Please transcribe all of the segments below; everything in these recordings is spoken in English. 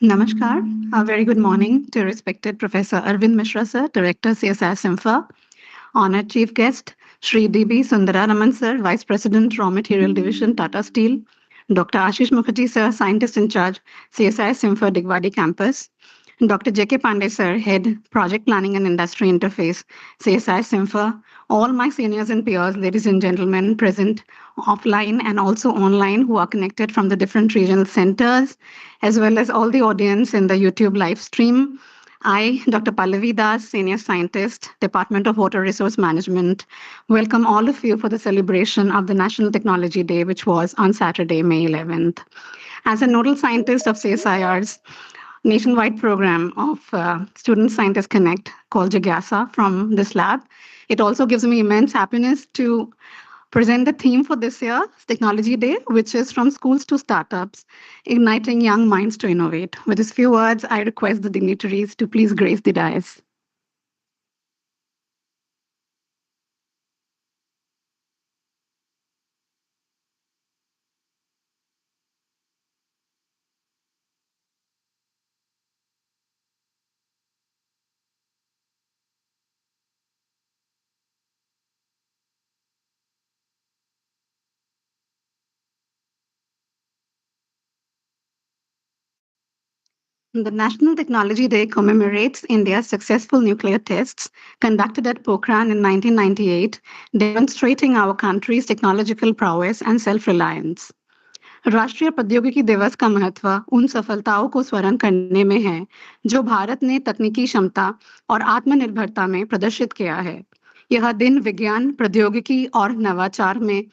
Namaskar. A very good morning to respected Professor Arvind Mishra, sir, Director, CSIR-CIMFR, honored chief guest, Shri D.B. Sundararaman, sir, Vice President, Raw Material Division, Tata Steel, Dr. Ashish Mukherjee, sir, Scientist in Charge, CSIR-CIMFR, Digwadi Campus, Dr. J.K. Pandey, sir, Head, Project Planning and Industry Interface, CSIR-CIMFR, all my seniors and peers, ladies and gentlemen, present offline and also online who are connected from the different regional centers, as well as all the audience in the YouTube live stream. I, Dr. Pallavi Das, Senior Scientist, Department of Water Resource Management, welcome all of you for the celebration of the National Technology Day, which was on Saturday, May 11th. As a nodal scientist of CSIR's nationwide program of Student Scientist Connect called Jigyasa from this lab, it also gives me immense happiness to present the theme for this year's Technology Day, which is From Schools to Startups, Igniting Young Minds to Innovate. With these few words, I request the dignitaries to please grace the dais. The National Technology Day commemorates India's successful nuclear tests conducted at Pokhran in 1998, demonstrating our country's technological prowess and self-reliance. राष्ट्रीय प्रौद्योगिकी दिवस का महत्व उन सफलताओं को स्मरण करने में है जो भारत ने तकनीकी क्षमता और आत्मनिर्भरता में प्रदर्शित किया है। यह दिन विज्ञान, प्रौद्योगिकी और नवाचार में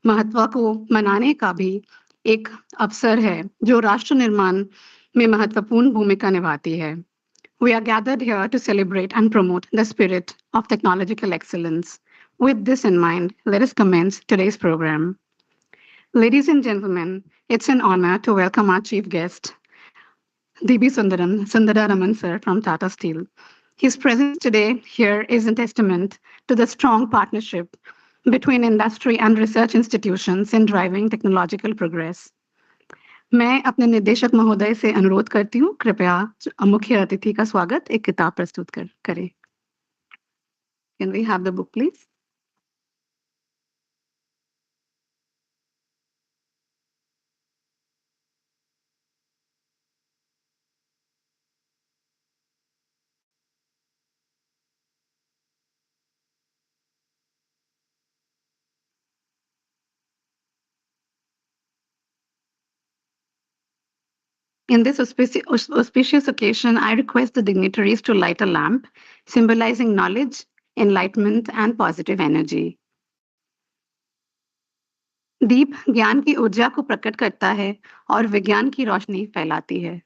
महत्व को मनाने का भी एक अवसर है जो राष्ट्र निर्माण में महत्वपूर्ण भूमिका निभाती है। We are gathered here to celebrate and promote the spirit of technological excellence. With this in mind, let us commence today's program. Ladies and gentlemen, it's an honor to welcome our chief guest, D.B. Sundararaman sir from Tata Steel. His presence today here is a testament to the strong partnership between industry and research institutions in driving technological progress. मैं अपने निर्देशक महोदय से अनुरोध करती हूँ कृपया मुख्य अतिथि का स्वागत एक किताब प्रस्तुत करें. Can we have the book please? In this auspicious occasion, I request the dignitaries to light a lamp, symbolizing knowledge, enlightenment, and positive energy. दीप ज्ञान की ऊर्जा को प्रकट करता है और विज्ञान की रोशनी फैलाती है.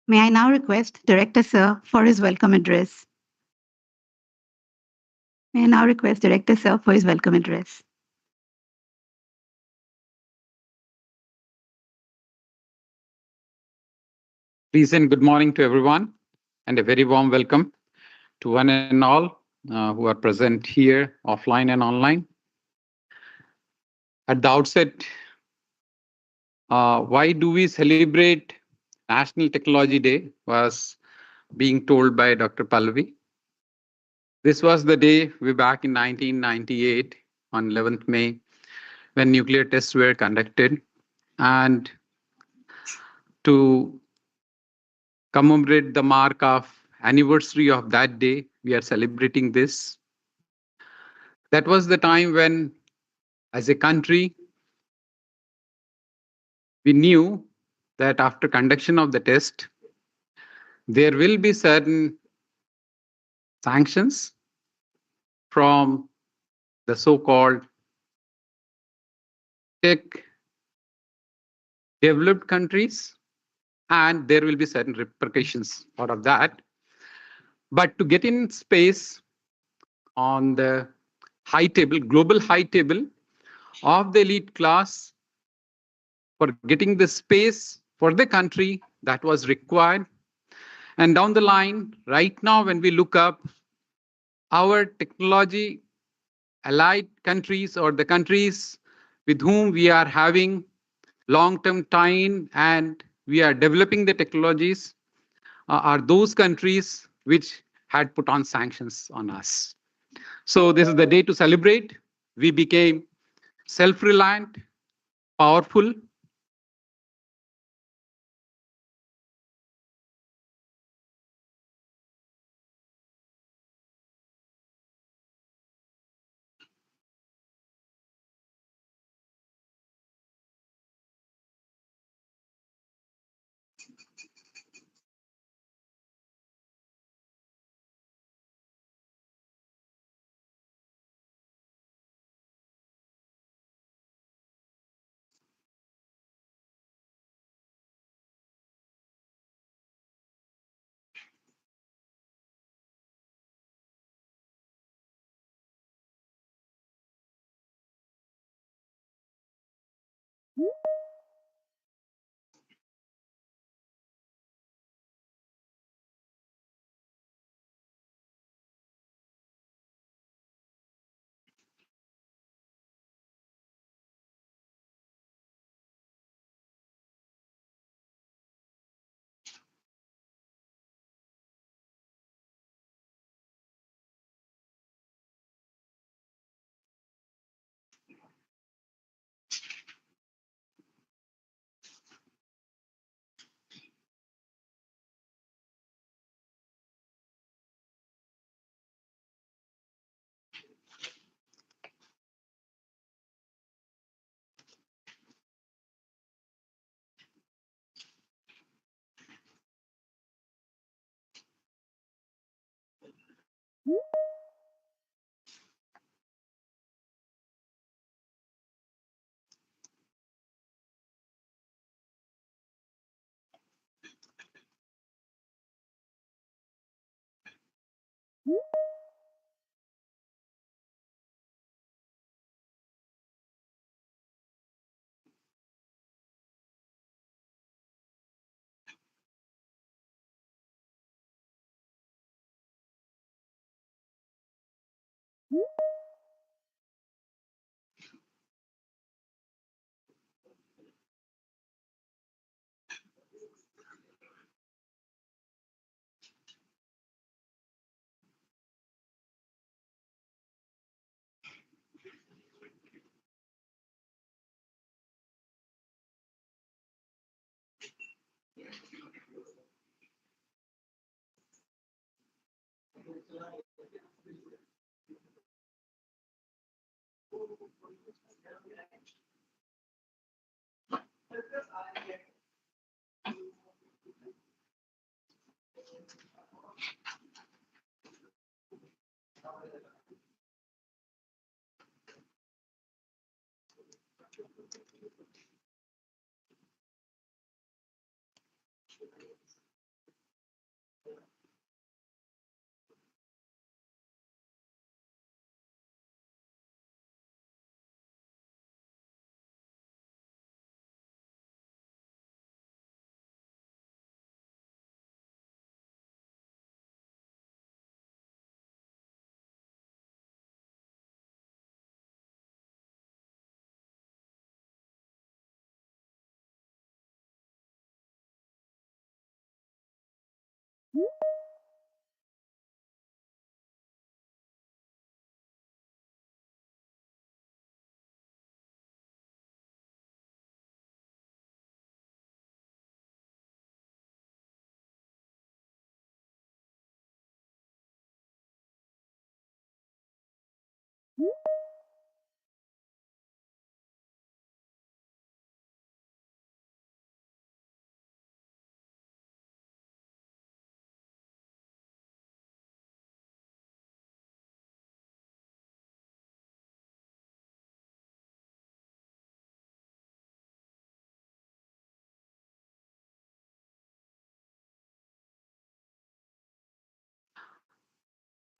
May I now request Director Sir for his welcome address. May I now request Director Sir for his welcome address. Please and good morning to everyone, and a very warm welcome to one and all who are present here, offline and online. At the outset, Why do we celebrate National Technology Day? Was being told by Dr. Pallavi. This was the day way back in 1998 on 11th May when nuclear tests were conducted. And to commemorate the mark of anniversary of that day, we are celebrating this. That was the time when, as a country, we knew that after conduction of the test, there will be certain sanctions from the so-called tech developed countries, and there will be certain repercussions out of that. But to get in space on the high table, global high table of the elite class, for getting the space for the country that was required. And down the line, right now, when we look up our technology allied countries or the countries with whom we are having long term time and we are developing the technologies, are those countries which had put on sanctions on us. So, this is the day to celebrate. We became self reliant, powerful.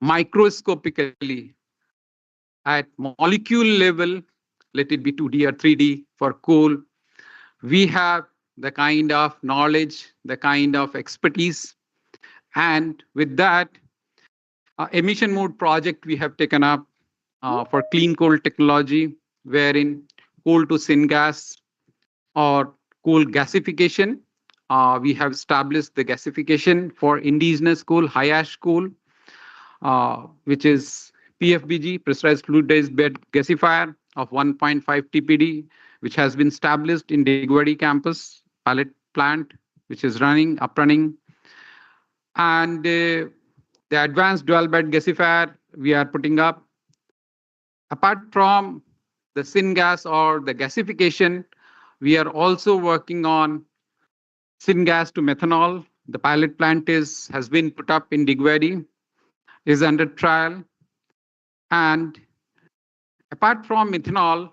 microscopically at molecule level, let it be 2D or 3D for coal. We have the kind of knowledge, the kind of expertise. And with that, emission mode project we have taken up for clean coal technology, wherein coal to syngas or coal gasification. We have established the gasification for indigenous coal, high ash coal, which is PFBG, pressurized fluidized bed gasifier of 1.5 TPD, which has been established in Digwadi campus pilot plant, which is up running. And the advanced dual bed gasifier we are putting up. Apart from the syngas or the gasification, we are also working on syngas to methanol. The pilot plant has been put up in Digwadi, is under trial. And apart from methanol,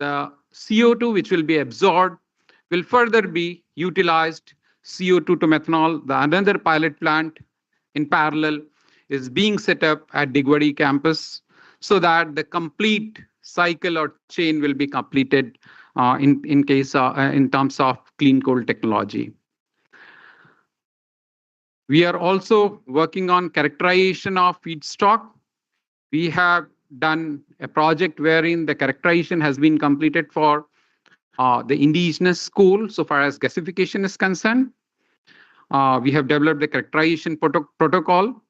the CO2 which will be absorbed will further be utilized. CO2 to methanol, the another pilot plant in parallel is being set up at Digwadi campus so that the complete cycle or chain will be completed in terms of clean coal technology. We are also working on characterization of feedstock. We have done a project wherein the characterization has been completed for the indigenous coal so far as gasification is concerned. We have developed the characterization protocol,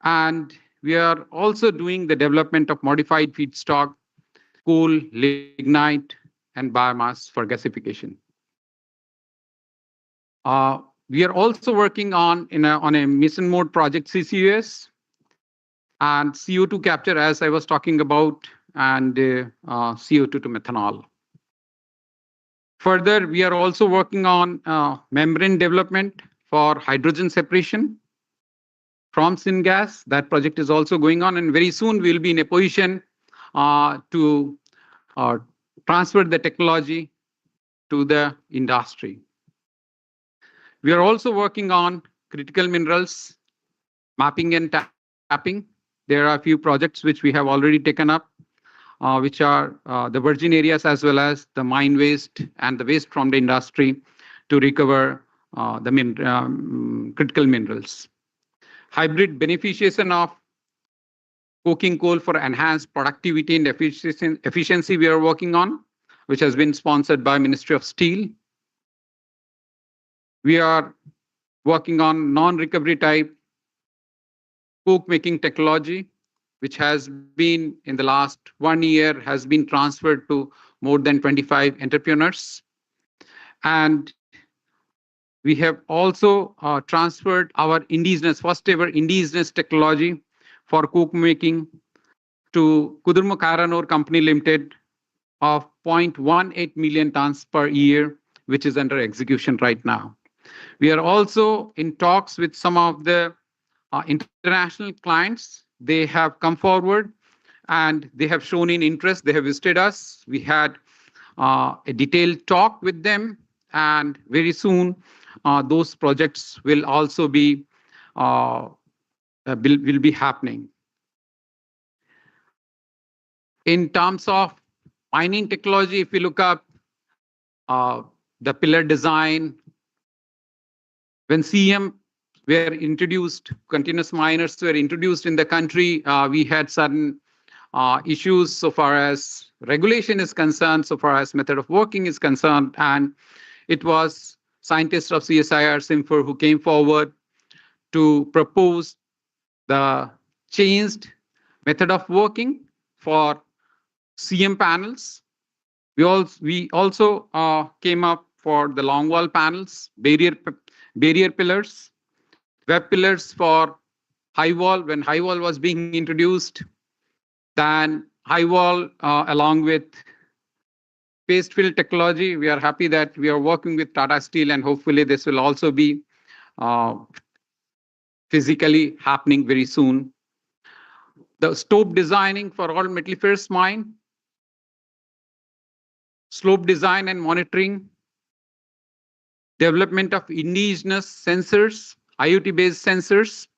and we are also doing the development of modified feedstock, coal, lignite, and biomass for gasification. We are also working on a mission mode project CCUS and CO2 capture, as I was talking about, and CO2 to methanol. Further, we are also working on membrane development for hydrogen separation from syngas. That project is also going on, and very soon we'll be in a position to transfer the technology to the industry. We are also working on critical minerals, mapping and tapping. There are a few projects which we have already taken up, which are the virgin areas as well as the mine waste and the waste from the industry to recover the critical minerals. Hybrid beneficiation of coking coal for enhanced productivity and efficiency we are working on, which has been sponsored by Ministry of Steel. We are working on non-recovery type coke making technology, which has been in the last 1 year has been transferred to more than 25 entrepreneurs. And we have also transferred our first ever indigenous technology for coke making to Kudurmukh Iron Ore Company Limited of 0.18 million tons per year, which is under execution right now. We are also in talks with some of the international clients. They have come forward and they have shown in interest. They have visited us. We had a detailed talk with them, and very soon those projects will also be will be happening. In terms of mining technology, if we look up the pillar design, when CM were introduced, continuous miners were introduced in the country, we had certain issues so far as regulation is concerned, so far as method of working is concerned, and it was scientists of CSIR-CIMFR who came forward to propose the changed method of working for CM panels. We also came up for the long wall panels, barrier pillars, web pillars for high wall when high wall was being introduced. Then high wall along with paste fill technology. We are happy that we are working with Tata Steel, and hopefully this will also be physically happening very soon. The stope designing for all metalliferous mine, slope design and monitoring, development of indigenous sensors, IoT-based sensors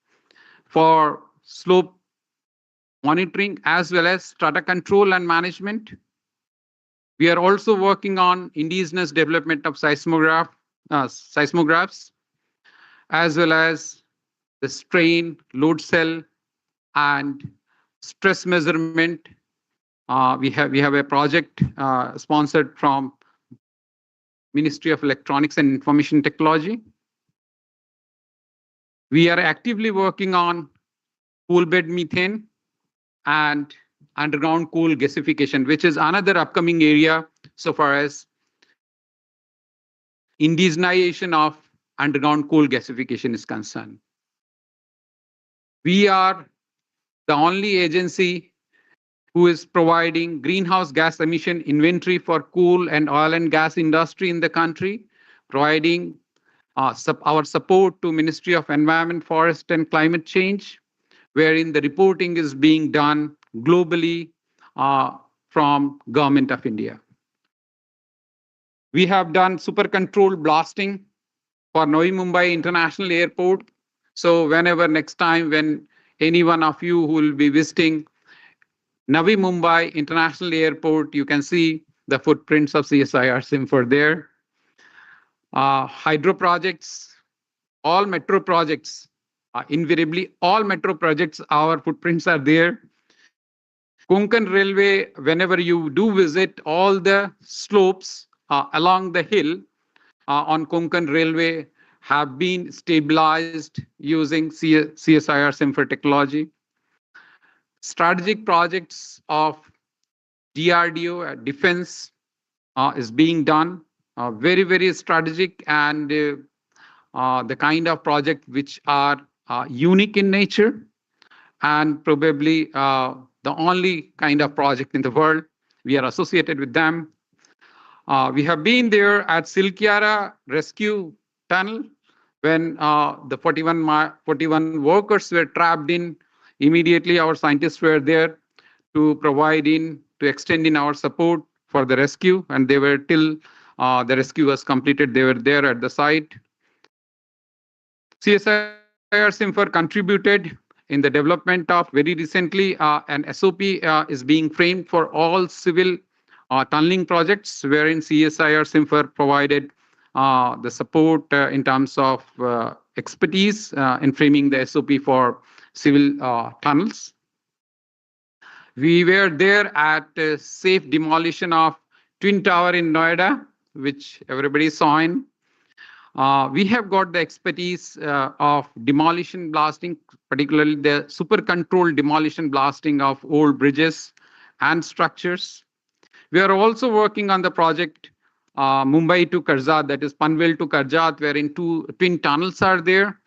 for slope monitoring as well as strata control and management. We are also working on indigenous development of seismographs, as well as the strain, load cell, and stress measurement. We have a project sponsored from Ministry of Electronics and Information Technology. We are actively working on coal bed methane and underground coal gasification, which is another upcoming area so far as indigenization of underground coal gasification is concerned. We are the only agency who is providing greenhouse gas emission inventory for coal and oil and gas industry in the country, providing our support to Ministry of Environment, Forest and Climate Change, wherein the reporting is being done globally from Government of India. We have done super controlled blasting for Navi Mumbai International Airport. So whenever next time when any one of you who will be visiting Navi Mumbai International Airport, you can see the footprints of CSIR-CIMFR there. Hydro projects, all metro projects, invariably all metro projects, our footprints are there. Konkan Railway, whenever you do visit all the slopes along the hill on Konkan Railway have been stabilized using CSIR-CIMFR technology. Strategic projects of DRDO defense is being done, very, very strategic, and the kind of project which are unique in nature and probably the only kind of project in the world. We are associated with them. We have been there at Silkyara Rescue Tunnel when the 41 workers were trapped in. Immediately, our scientists were there to extend in our support for the rescue, and they were till the rescue was completed. They were there at the site. CSIR-CIMFR contributed in the development of very recently an SOP is being framed for all civil tunneling projects, wherein CSIR-CIMFR provided the support in terms of expertise in framing the SOP for civil tunnels. We were there at safe demolition of Twin Tower in Noida, which everybody saw in. We have got the expertise of demolition blasting, particularly the super controlled demolition blasting of old bridges and structures. We are also working on the project Mumbai to Karjat, that is Panvel to Karjat, wherein two twin tunnels are there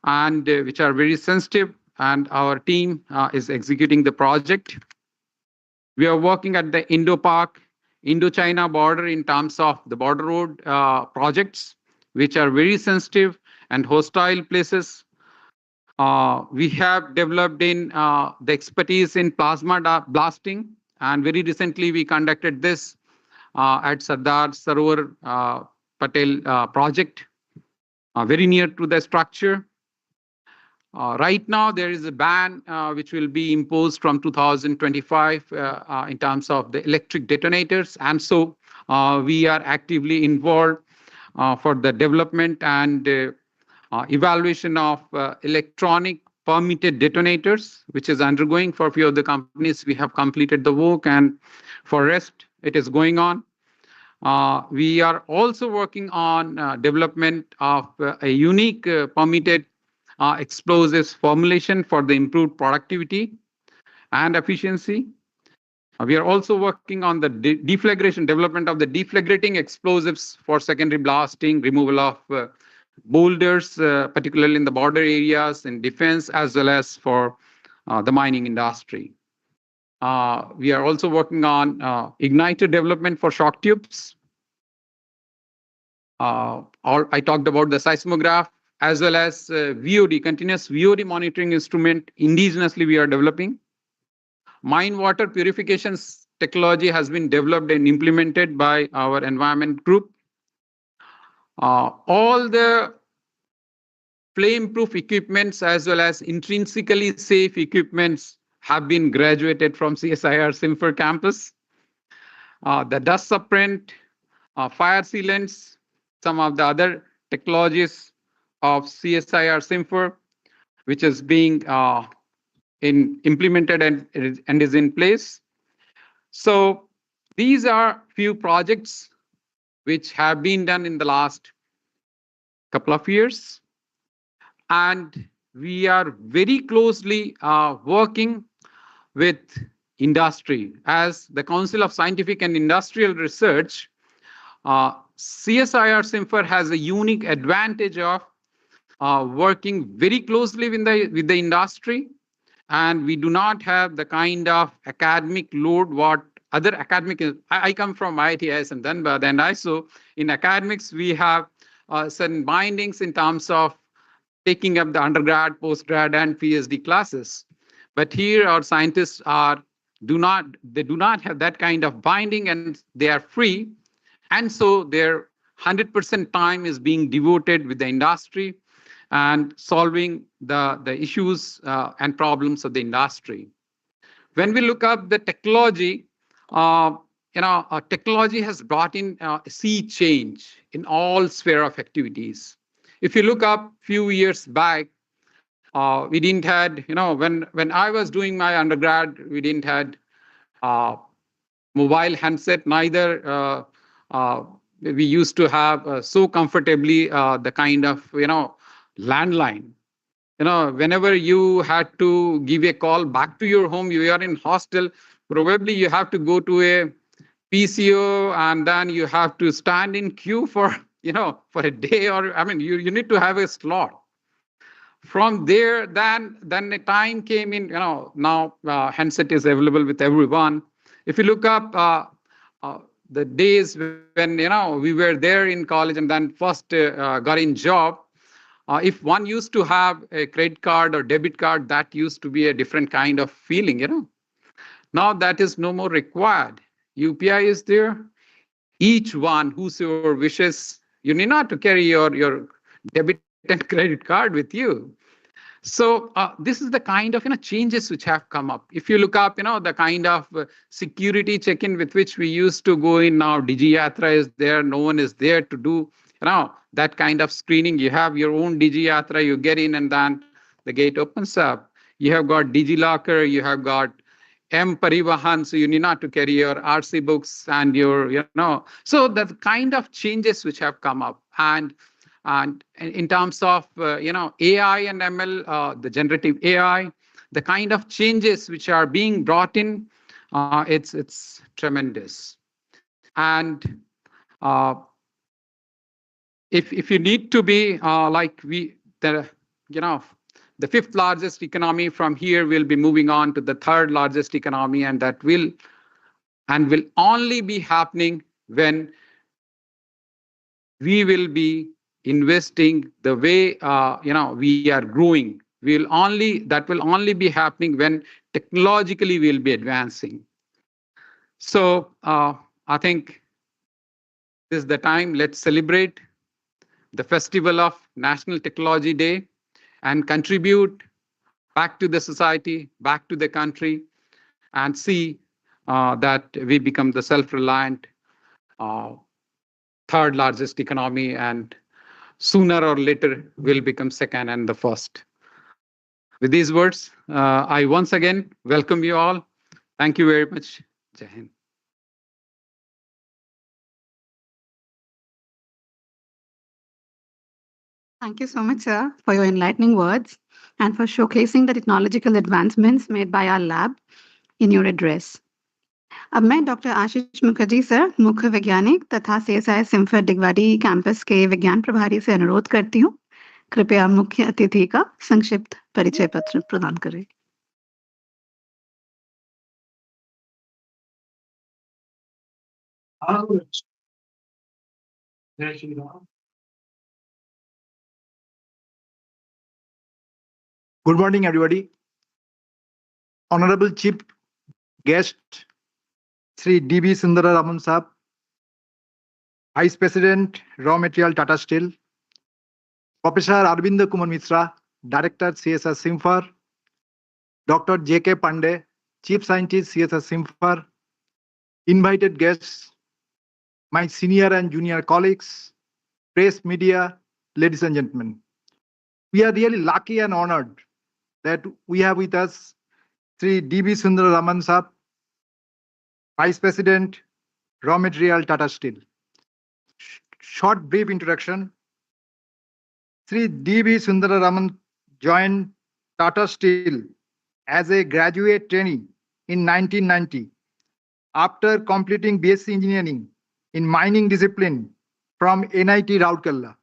and which are very sensitive, and our team is executing the project. We are working at the Indo-Pak, Indo-China border in terms of the border road projects, which are very sensitive and hostile places. We have developed in the expertise in plasma blasting, and very recently we conducted this at Sardar Sarovar Patel project, very near to the structure. Right now, there is a ban which will be imposed from 2025 in terms of the electric detonators. And so we are actively involved for the development and evaluation of electronic permitted detonators, which is undergoing for a few of the companies. We have completed the work, and for rest, it is going on. We are also working on development of a unique permitted explosives formulation for the improved productivity and efficiency. We are also working on the development of the deflagrating explosives for secondary blasting, removal of boulders, particularly in the border areas, in defense, as well as for the mining industry. We are also working on igniter development for shock tubes. I talked about the seismograph, as well as VOD, continuous VOD monitoring instrument indigenously we are developing. Mine water purification technology has been developed and implemented by our environment group. All the flame-proof equipments as well as intrinsically safe equipments have been graduated from CSIR-CIMFR campus. The dust suppressant, fire sealants, some of the other technologies of CSIR-CIMFR, which is being implemented and is in place. So these are few projects which have been done in the last couple of years. And we are very closely working with industry. As the Council of Scientific and Industrial Research, CSIR-CIMFR has a unique advantage of working very closely with the industry, and we do not have the kind of academic load what other academic. I come from IITIS and Dhanbad, and also in academics we have certain bindings in terms of taking up the undergrad, postgrad, and PhD classes. But here our scientists do not have that kind of binding, and they are free, and so their 100% time is being devoted with the industry and solving the issues and problems of the industry. When we look up the technology, technology has brought in a sea change in all sphere of activities. If you look up few years back, we didn't had, when I was doing my undergrad, we didn't had mobile handset, neither we used to have so comfortably the kind of, landline. Whenever you had to give a call back to your home, you are in hostel, probably you have to go to a PCO and then you have to stand in queue for, for a day, or, you need to have a slot. From there, then the time came in, now handset is available with everyone. If you look up the days when, we were there in college and then first got in job, if one used to have a credit card or debit card, that used to be a different kind of feeling, Now that is no more required. UPI is there. Each one, whosoever wishes, you need not to carry your debit and credit card with you. So this is the kind of changes which have come up. If you look up, the kind of security check-in with which we used to go in now, DigiYatra is there. No one is there to do that kind of screening. You have your own DigiYatra, you get in and then the gate opens up. You have got DigiLocker, you have got M-Parivahan, so you need not to carry your RC books and your, So the kind of changes which have come up. And in terms of, AI and ML, the generative AI, the kind of changes which are being brought in, it's tremendous. And if you need to be the fifth largest economy from here will be moving on to the third largest economy, and that will only be happening when we will be investing the way we are growing. That will only be happening when technologically we'll be advancing. So I think this is the time. Let's celebrate the festival of National Technology Day and contribute back to the society, back to the country, and see that we become the self-reliant third largest economy, and sooner or later will become second and the first. With these words, I once again welcome you all. Thank you very much. Jai Hind. Thank you so much, sir, for your enlightening words and for showcasing the technological advancements made by our lab in your address. अब मैं doctor आशीष Mukherjee sir, मुख्य वैज्ञानिक तथा CSIR-CIMFR डिगवाड़ी campus के विज्ञान प्रभारी से अनुरोध करती हूँ, कृपया मुख्य अतिथि का संक्षिप्त परिचय पत्र प्रदान करें। Good morning, everybody. Honorable Chief Guest, Sri D.B. Sundara Raman Saab, Vice President, Raw Material Tata Steel, Professor Arvind Kumar Mishra, Director, CSIR-CIMFR, Dr. J.K. Pandey, Chief Scientist, CSIR-CIMFR, invited guests, my senior and junior colleagues, press media, ladies and gentlemen. We are really lucky and honored that we have with us Sri D.B. Sundar Raman Saab, Vice President, Raw Material, Tata Steel. Short brief introduction. Sri D.B. Sundar Raman joined Tata Steel as a graduate trainee in 1990 after completing BSc Engineering in mining discipline from NIT Rourkela.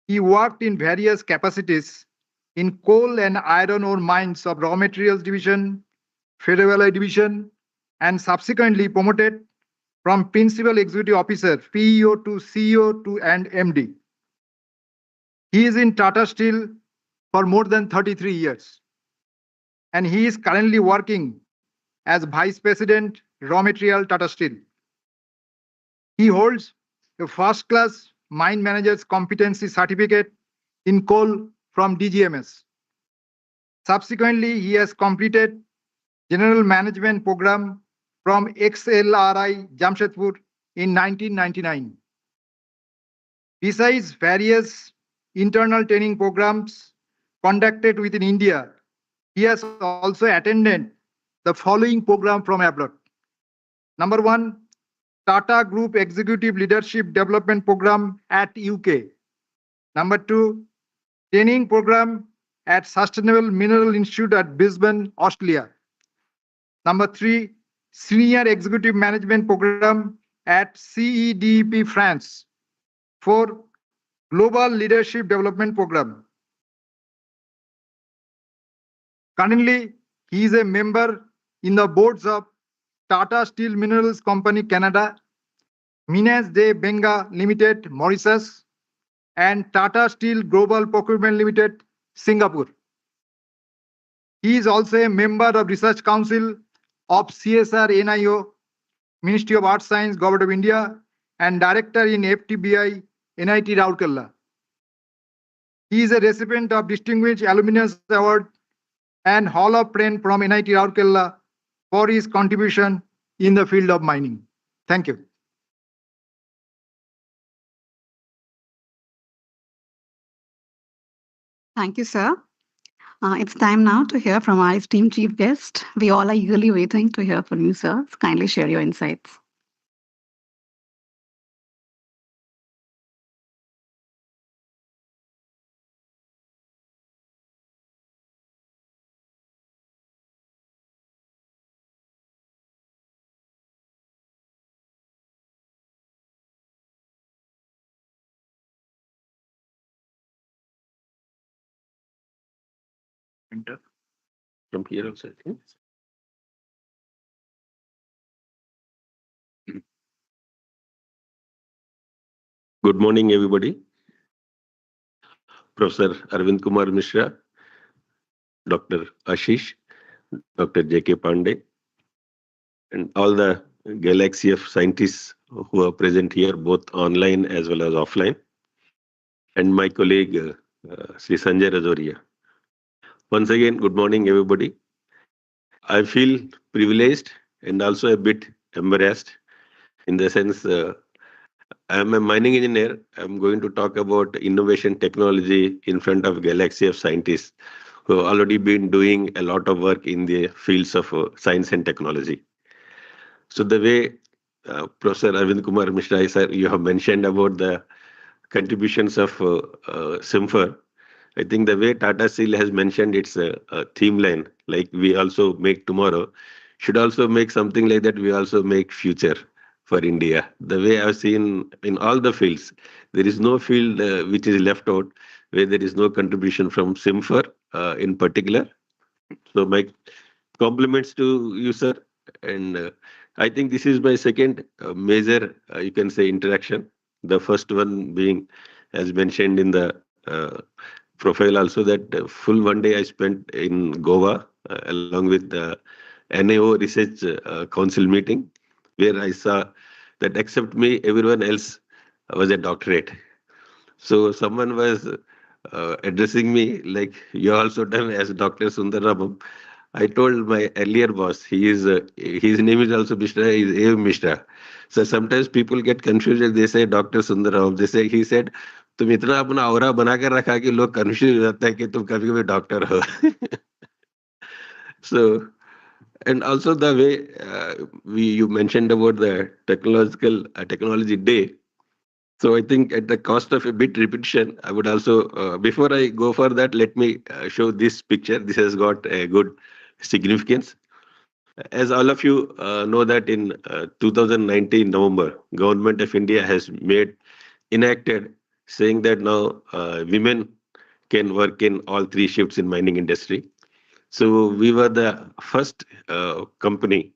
He worked in various capacities in coal and iron ore mines of Raw Materials Division, Ferroalloy Division, and subsequently promoted from Principal Executive Officer, PEO to CEO to and MD. He is in Tata Steel for more than 33 years, and he is currently working as Vice President, Raw Material, Tata Steel. He holds a first-class mine manager's competency certificate in coal from DGMS. Subsequently, he has completed General Management Program from XLRI Jamshedpur in 1999. Besides various internal training programs conducted within India, he has also attended the following program from abroad. Number one, Tata Group Executive Leadership Development Program at UK. Number two, training program at Sustainable Mineral Institute at Brisbane, Australia. Number three, Senior Executive Management Program at CEDP France. Four, Global Leadership Development Program. Currently, he is a member in the boards of Tata Steel Minerals Company Canada, Minas de Benga Limited, Mauritius, and Tata Steel Global Procurement Limited, Singapore. He is also a member of Research Council of CSIR-NIO, Ministry of Arts Science, Government of India, and Director in FTBI, NIT Rourkela. He is a recipient of Distinguished Alumnus Award and Hall of Fame from NIT Rourkela for his contribution in the field of mining. Thank you. Thank you, sir. It's time now to hear from our esteemed chief guest. We all are eagerly waiting to hear from you, sir. Kindly share your insights. From here also, I think. Good morning, everybody. Professor Arvind Kumar Mishra, Dr. Ashish, Dr. J.K. Pandey, and all the galaxy of scientists who are present here, both online as well as offline, and my colleague, Sri Sanjay Rajoria. Once again, good morning, everybody. I feel privileged and also a bit embarrassed in the sense I am a mining engineer. I'm going to talk about innovation technology in front of galaxy of scientists who have already been doing a lot of work in the fields of science and technology. So the way Professor Arvind Kumar Mishra, sir, you have mentioned about the contributions of CIMFR, I think the way Tata Steel has mentioned its theme line, like we also make tomorrow, should also make something like that. We also make future for India. The way I've seen in all the fields, there is no field which is left out where there is no contribution from CIMFR in particular. So my compliments to you, sir. And I think this is my second major, you can say, interaction. The first one being, as mentioned in the profile also, that full one day I spent in Goa along with the NAO Research Council meeting, where I saw that except me, everyone else was a doctorate. So someone was addressing me like you also done as Dr. Sundaram. I told my earlier boss, his name is also Mishra, is A. Mishra. So sometimes people get confused and they say Dr. Sundaram. They say he said, तुम इतना अपना औरा बना कर रखा कि लोग confuse हो जाता है कि तुम कभी कभी डॉक्टर हो. So and also the way we you mentioned about the technology day. So I think at the cost of a bit repetition, I would also, before I go for that, let me show this picture. This has got a good significance. As all of you know that in 2019 November, Government of India has enacted saying that now women can work in all three shifts in mining industry. So we were the first company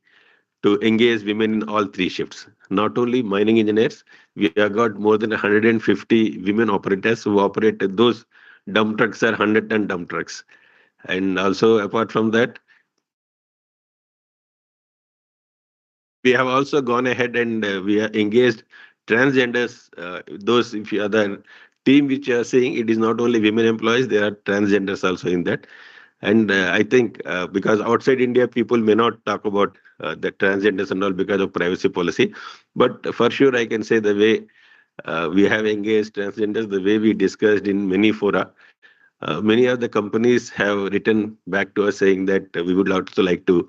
to engage women in all three shifts. Not only mining engineers, we have got more than 150 women operators who operate those dump trucks are 100-ton dump trucks. And also apart from that, we have also gone ahead and we are engaged transgenders. Those if you are the team which you are saying, it is not only women employees, there are transgenders also in that. And I think because outside India, people may not talk about the transgenders and all because of privacy policy. But for sure, I can say the way we have engaged transgenders, the way we discussed in many fora, many of the companies have written back to us saying that we would also like to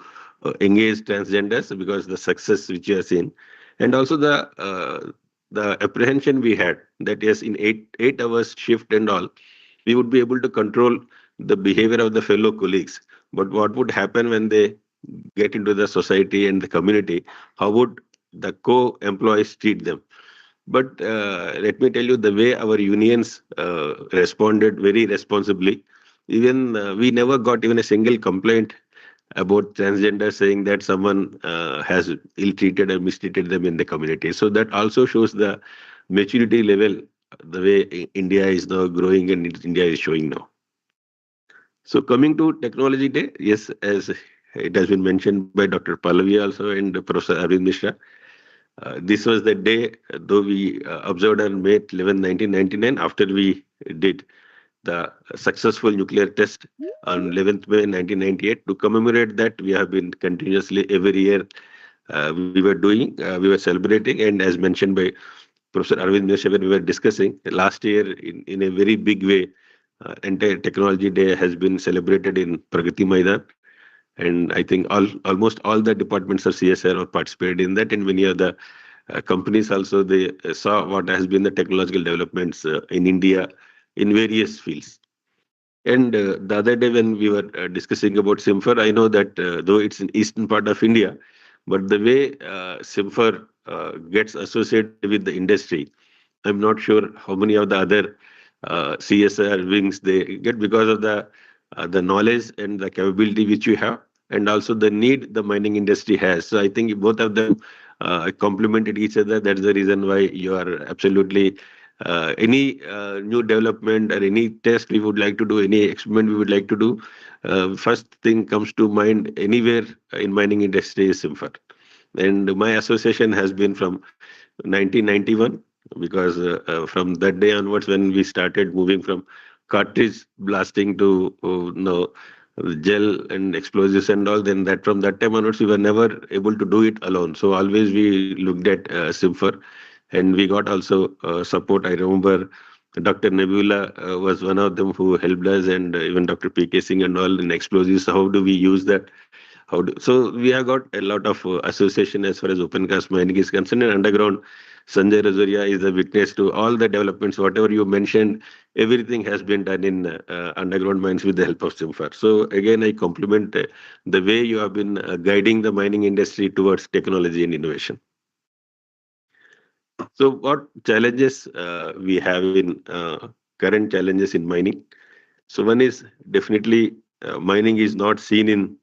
engage transgenders because the success which you have seen, and also the apprehension we had that yes, in eight hours shift and all, we would be able to control the behavior of the fellow colleagues. But what would happen when they get into the society and the community? How would the co-employees treat them? But let me tell you, the way our unions responded very responsibly, even we never got even a single complaint about transgender saying that someone has ill-treated or mistreated them in the community. So that also shows the maturity level, the way India is now growing and India is showing now. So coming to Technology Day, yes, as it has been mentioned by Dr. Pallavi also and Professor Arvind Mishra, this was the day, though we observed on May 11, 1999, after we did the successful nuclear test on 11th May 1998. To commemorate that, we have been continuously every year we were celebrating, and as mentioned by Professor Arvind Mishra, when we were discussing last year in a very big way, entire Technology Day has been celebrated in Pragati Maidan. And I think almost all the departments of CSR have participated in that, and many of the companies also they saw what has been the technological developments in India in various fields. And the other day when we were discussing about CIMFR, I know that though it's in eastern part of India, but the way CIMFR gets associated with the industry, I'm not sure how many of the other CSR wings they get because of the knowledge and the capability which you have, and also the need the mining industry has. So I think both of them complemented each other. That's the reason why you are absolutely any new development or any test we would like to do, any experiment we would like to do. First thing comes to mind anywhere in mining industry is CIMFR. And my association has been from 1991 because from that day onwards when we started moving from cartridge blasting to gel and explosives and all, then that from that time onwards we were never able to do it alone. So always we looked at CIMFR, and we got also support. I remember Dr. Nebula was one of them who helped us, and even Dr. P.K. Singh and all in explosives. How do we use that? So we have got a lot of association as far as open cast mining is concerned, and underground. Sanjay Razoria is a witness to all the developments. Whatever you mentioned, everything has been done in underground mines with the help of CIMFAR. So again, I compliment the way you have been guiding the mining industry towards technology and innovation. So what challenges we have in current challenges in mining? So one is definitely mining is not seen in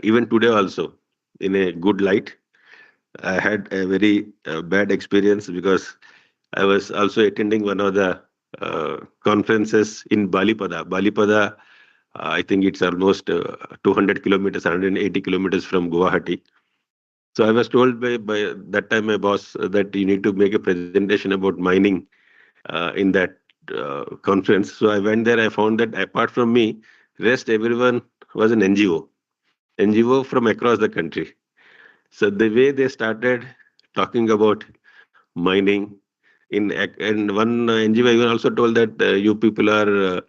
even today also in a good light. I had a very bad experience because I was also attending one of the conferences in Balipada. Balipada, I think it's almost 200 kilometers, 180 kilometers from Guwahati. So I was told by that time my boss that you need to make a presentation about mining in that conference. So I went there. I found that apart from me, rest everyone was an NGO from across the country. So the way they started talking about mining and one NGO even also told that you people are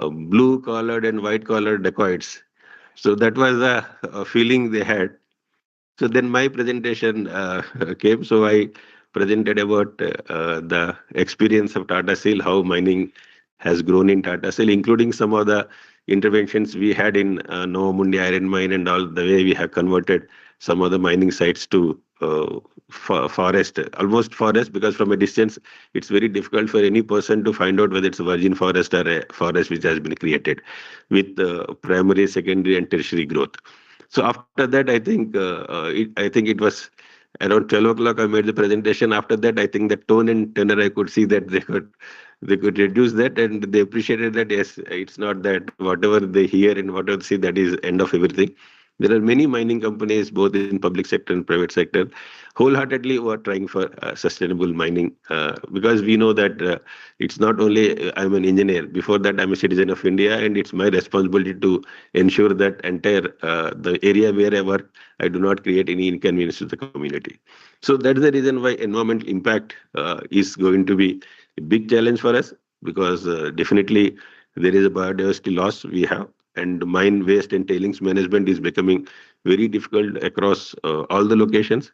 blue collared and white collared dacoits. So that was the feeling they had. So then my presentation came. So I presented about the experience of Tata Steel, how mining has grown in Tata Steel, including some of the interventions we had in Novamundi iron mine and all the way we have converted some of the mining sites to forest, almost forest, because from a distance it's very difficult for any person to find out whether it's a virgin forest or a forest which has been created with primary, secondary, and tertiary growth. So after that, I think it was around 12 o'clock. I made the presentation. After that, I think the tone and tenor I could see that they could reduce that, and they appreciated that. Yes, it's not that whatever they hear and whatever they see that is end of everything. There are many mining companies, both in public sector and private sector, wholeheartedly who are trying for sustainable mining because we know that it's not only I'm an engineer. Before that, I'm a citizen of India, and it's my responsibility to ensure that entire the area where I work, I do not create any inconvenience to the community. So that's the reason why environmental impact is going to be a big challenge for us because definitely there is a biodiversity loss we have, and mine waste and tailings management is becoming very difficult across all the locations.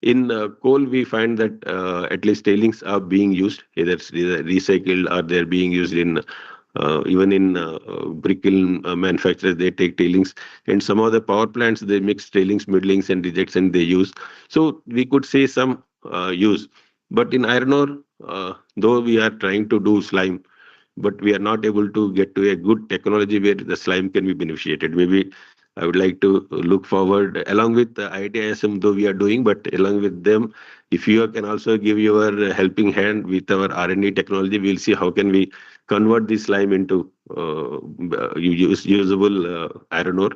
In coal, we find that at least tailings are being used, either it's recycled or they're being used in even in brick kiln manufacturers, they take tailings. And some of the power plants, they mix tailings, middlings, and rejects, and they use. So we could say some use. But in iron ore, though we are trying to do slime, but we are not able to get to a good technology where the slime can be beneficiated. Maybe I would like to look forward along with the IIT though we are doing, but along with them, if you can also give your helping hand with our R&D technology, we'll see how can we convert this slime into usable iron ore.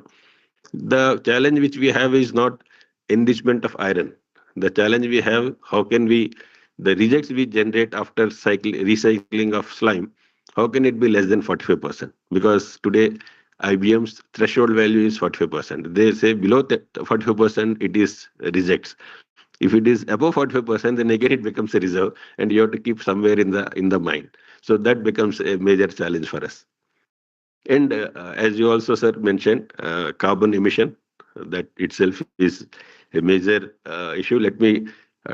The challenge which we have is not enrichment of iron. The challenge we have, how can we, the rejects we generate after recycling of slime, how can it be less than 45%? Because today IBM's threshold value is 45%. They say below that 45% it is rejects. If it is above 45%, then again it becomes a reserve, and you have to keep somewhere in the mine. So that becomes a major challenge for us. And as you also, sir, mentioned, carbon emission, that itself is a major issue. Let me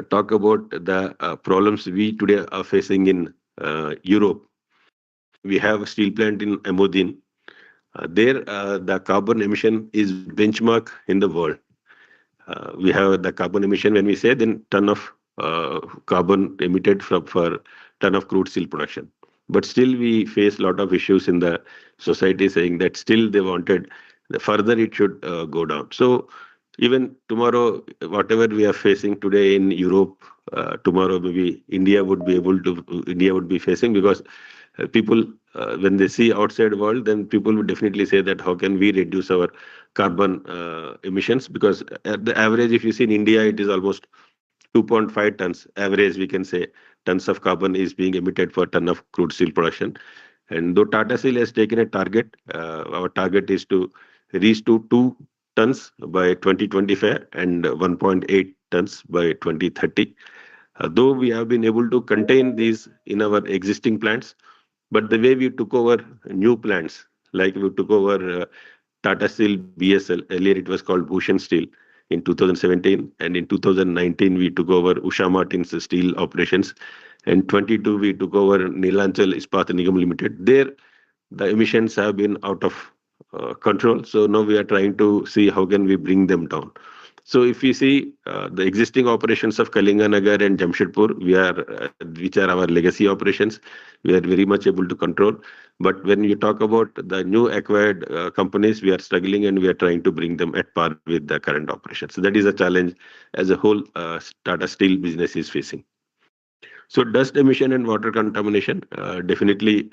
talk about the problems we today are facing in Europe. We have a steel plant in Emodin. There, the carbon emission is benchmark in the world. We have the carbon emission when we say then ton of carbon emitted for ton of crude steel production. But still we face a lot of issues in the society saying that still they wanted further it should go down. So even tomorrow, whatever we are facing today in Europe, tomorrow maybe India would be facing because people when they see outside world, then people would definitely say that how can we reduce our carbon emissions, because at the average if you see in India it is almost 2.5 tons average, we can say, tons of carbon is being emitted per ton of crude steel production. And though Tata Steel has taken a target, our target is to reach to 2 tons by 2025 and 1.8 tons by 2030. Though we have been able to contain these in our existing plants, but the way we took over new plants, like we took over Tata Steel BSL, earlier it was called Bhushan Steel in 2017, and in 2019 we took over Usha Martin's steel operations, and 22 we took over Neelanchal Ispat Nigam Limited. There, the emissions have been out of control. So now we are trying to see how can we bring them down. So if we see the existing operations of Kalinganagar and Jamshedpur, which are our legacy operations, we are very much able to control. But when you talk about the new acquired companies, we are struggling and we are trying to bring them at par with the current operations. So that is a challenge as a whole Tata Steel business is facing. So dust emission and water contamination, definitely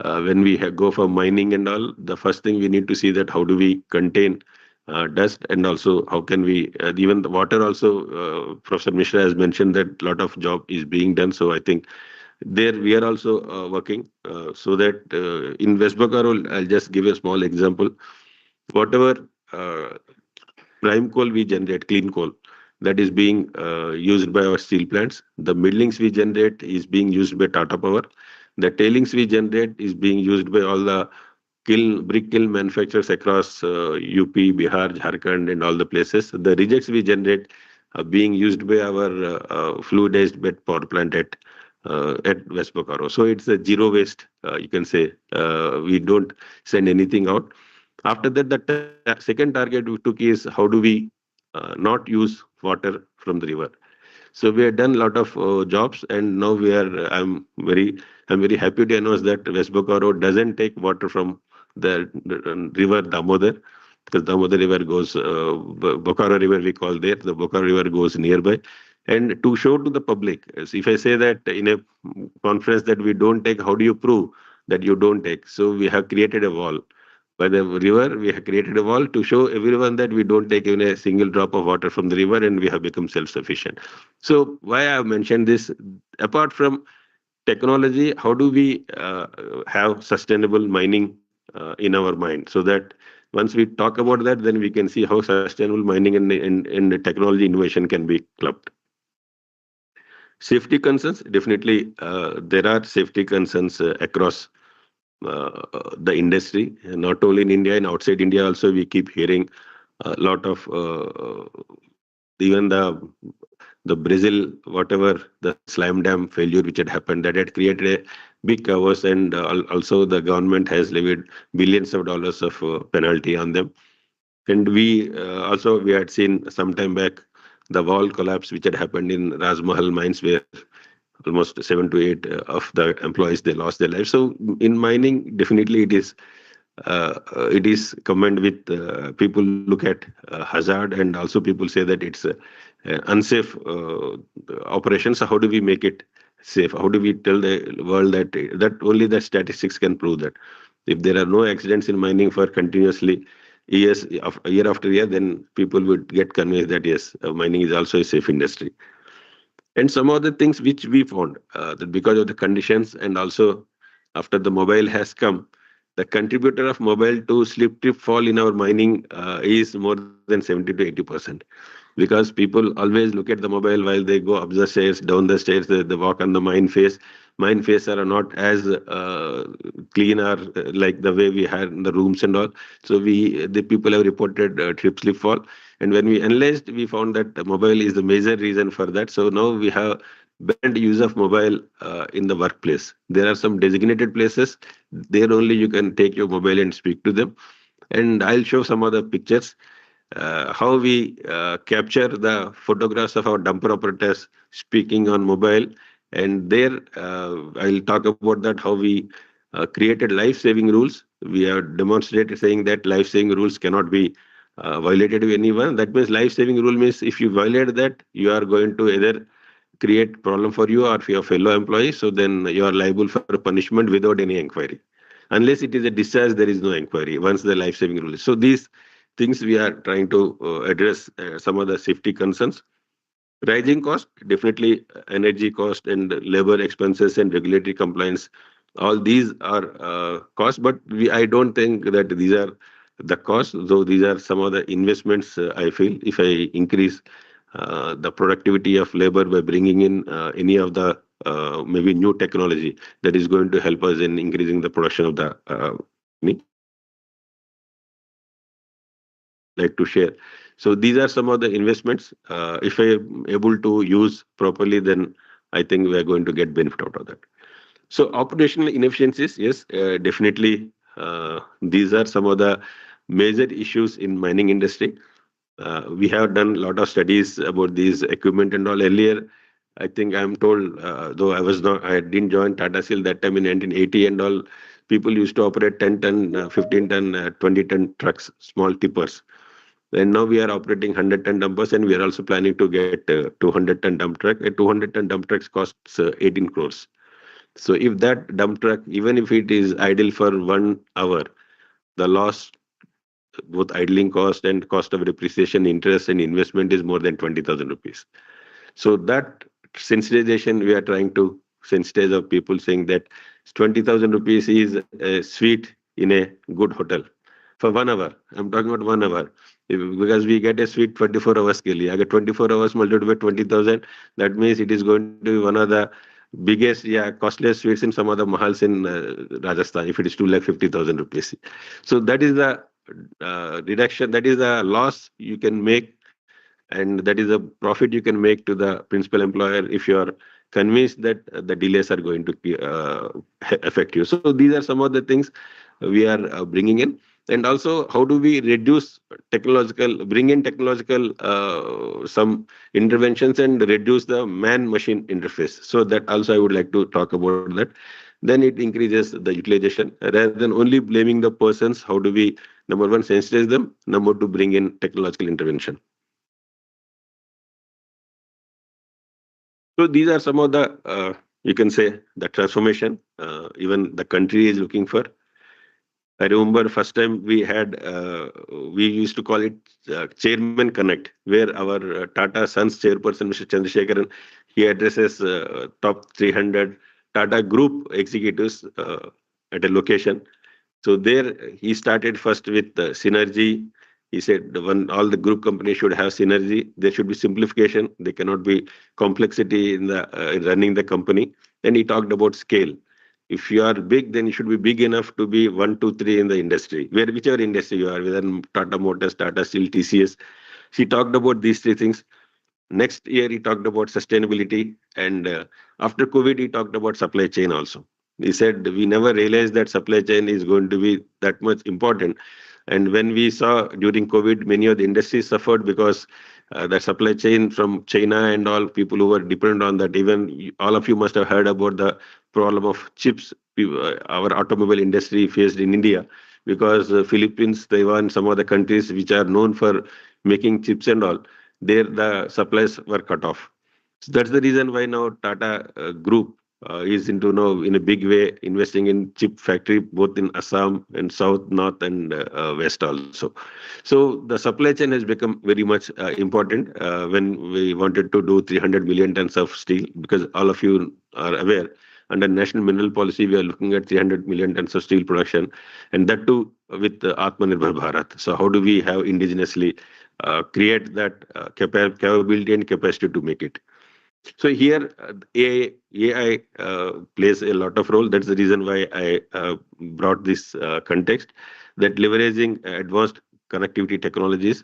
when we go for mining and all, the first thing we need to see that how do we contain dust, and also how can we even the water also. Professor Mishra has mentioned that a lot of job is being done. So I think There we are also working so that in West Bokaro, I'll just give a small example. Whatever prime coal we generate, clean coal, that is being used by our steel plants. The middlings we generate is being used by Tata Power. The tailings we generate is being used by all the brick kiln manufacturers across UP, Bihar, Jharkhand, and all the places. The rejects we generate are being used by our fluidized bed power plant at West Bokaro. So it's a zero waste, you can say. We don't send anything out. After that, the second target we took is how do we not use water from the river. So we have done a lot of jobs, and now we are. I'm very happy to announce that West Bokaro doesn't take water from the river Damodar, because Damodar river goes Bokaro river we call there. The Bokaro river goes nearby, and to show to the public, as if I say that in a conference that we don't take, how do you prove that you don't take? So we have created a wall by the river. We have created a wall to show everyone that we don't take even a single drop of water from the river, and we have become self-sufficient. So why I have mentioned this, apart from technology, how do we have sustainable mining in our mind, so that once we talk about that, then we can see how sustainable mining and technology innovation can be clubbed. Safety concerns, definitely there are safety concerns across the industry, not only in India, and outside India also. We keep hearing a lot of even the Brazil, whatever the slime dam failure which had happened, that had created a big chaos, and also the government has levied billions of dollars of penalty on them. And we also we had seen some time back the wall collapse which had happened in Rajmahal mines, where almost 7 to 8 of the employees they lost their lives. So in mining, definitely it is combined with people look at hazard, and also people say that it's unsafe operation. So how do we make it safe? How do we tell the world that only the statistics can prove that if there are no accidents in mining for continuously year after year, then people would get convinced that yes, mining is also a safe industry. And some other things which we found that because of the conditions, and also after the mobile has come, the contributor of mobile to slip trip fall in our mining is more than 70 to 80%. Because people always look at the mobile while they go up the stairs, down the stairs, they walk on the mine face. Mine face are not as clean or like the way we had in the rooms and all. So the people have reported trip slip fall. And when we analyzed, we found that the mobile is the major reason for that. So now we have banned use of mobile in the workplace. There are some designated places. There only you can take your mobile and speak to them. And I'll show some other pictures how we capture the photographs of our dumper operators speaking on mobile. And there I'll talk about that how we created life-saving rules. We have demonstrated saying that life-saving rules cannot be violated with anyone. That means life-saving rule means if you violate that, you are going to either create problem for you or for your fellow employees. So then you are liable for punishment without any inquiry. Unless it is a discharge, there is no inquiry once the life-saving rule is. So these things we are trying to address some of the safety concerns. Rising cost, definitely energy cost and labor expenses and regulatory compliance. All these are costs, but I don't think that these are the costs, though these are some of the investments I feel. If I increase the productivity of labor by bringing in any of the maybe new technology, that is going to help us in increasing the production of the like to share. So these are some of the investments. If I am able to use properly, then I think we are going to get benefit out of that. So operational inefficiencies, yes, definitely. These are some of the major issues in mining industry. We have done a lot of studies about these equipment and all. Earlier, I think I'm told, though I didn't join Tata Steel that time in 1980 and all, people used to operate 10-ton, 15-ton, 20-ton trucks, small tippers. And now we are operating 100-ton dumpers, and we are also planning to get 200-ton dump truck. A 200-ton dump truck costs 18 crores. So if that dump truck, even if it is idle for 1 hour, the loss, both idling cost and cost of depreciation, interest and investment is more than 20,000 rupees. So that sensitization we are trying to percentage of people saying that 20,000 rupees is a suite in a good hotel for 1 hour. I'm talking about 1 hour. Because we get a suite 24 hours ke liye. Agar 24 hours multiplied by 20,000, that means it is going to be one of the biggest, costliest suites in some of the mahals in Rajasthan, if it is 2,50,000 rupees. So that is the reduction, that is the loss you can make, and that is a profit you can make to the principal employer if you are convinced that the delays are going to affect you. So these are some of the things we are bringing in. And also, how do we reduce bring in technological some interventions and reduce the man-machine interface. So that also I would like to talk about that. Then it increases the utilization rather than only blaming the persons. How do we, number one, sensitize them, number two, bring in technological intervention. So these are some of the, you can say, the transformation even the country is looking for. I remember first time we used to call it Chairman Connect, where our Tata Sons chairperson, Mr. Chandrasekharan, he addresses top 300 Tata Group executives at a location. So there he started first with synergy. He said all the group companies should have synergy. There should be simplification. There cannot be complexity in the in running the company. Then he talked about scale. If you are big, then you should be big enough to be 1, 2, 3 in the industry, whichever industry you are, whether Tata Motors, Tata Steel, TCS. He talked about these three things. Next year, he talked about sustainability. And after COVID, he talked about supply chain also. He said, we never realized that supply chain is going to be that much important. And when we saw during COVID, many of the industries suffered because the supply chain from China and all people who were dependent on that. Even all of you must have heard about the problem of chips our automobile industry faced in India, because Philippines, Taiwan, some of the countries which are known for making chips and all, there the supplies were cut off. So that's the reason why now Tata Group is into now in a big way investing in chip factory both in Assam and South, North, and West also. So the supply chain has become very much important when we wanted to do 300 million tons of steel, because all of you are aware under National Mineral Policy we are looking at 300 million tons of steel production, and that too with Atmanirbhar Bharat. So how do we have indigenously create that capability and capacity to make it? So here AI plays a lot of role. That's the reason why I brought this context, that leveraging advanced connectivity technologies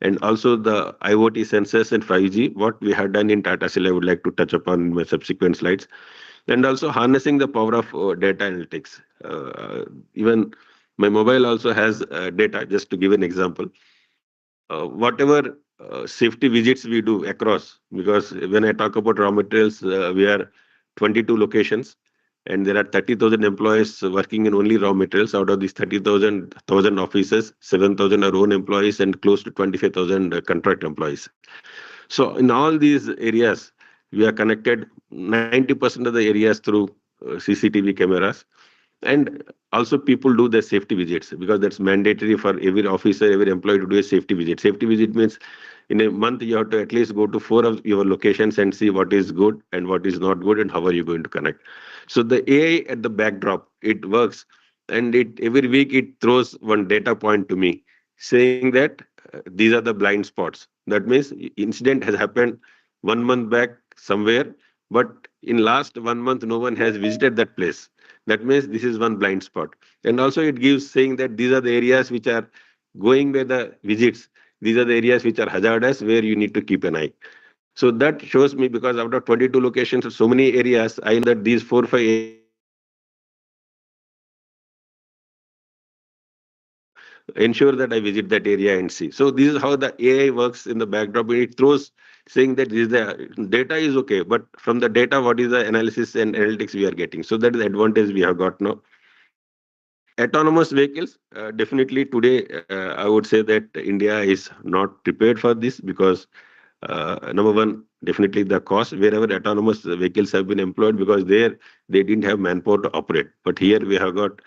and also the IoT sensors and 5G, what we have done in Tata Steel, I would like to touch upon in my subsequent slides. And also harnessing the power of data analytics. Even my mobile also has data, just to give an example. Whatever safety visits we do across, because when I talk about raw materials, we are 22 locations and there are 30,000 employees working in only raw materials. Out of these 30,000 offices, 7,000 are own employees and close to 25,000 contract employees. So in all these areas, we are connected 90% of the areas through CCTV cameras. And also people do their safety visits, because that's mandatory for every officer, every employee to do a safety visit. Safety visit means in a month you have to at least go to 4 of your locations and see what is good and what is not good and how are you going to connect. So the AI at the backdrop, it works, and it every week it throws one data point to me saying that these are the blind spots. That means incident has happened 1 month back somewhere, but in last 1 month no one has visited that place. That means this is one blind spot. And also it gives saying that these are the areas which are going where the visits. These are the areas which are hazardous where you need to keep an eye. So that shows me, because out of 22 locations, so many areas, I know that these 4 or 5 areas are hazardous. So I need to ensure that I visit that area and see. So this is how the AI works in the backdrop. It throws saying that this is the data is okay, but from the data, what is the analysis and analytics we are getting? So that is the advantage we have got now. Autonomous vehicles, definitely today, I would say that India is not prepared for this, because number one, definitely the cost, wherever autonomous vehicles have been employed, because there they didn't have manpower to operate. But here we have got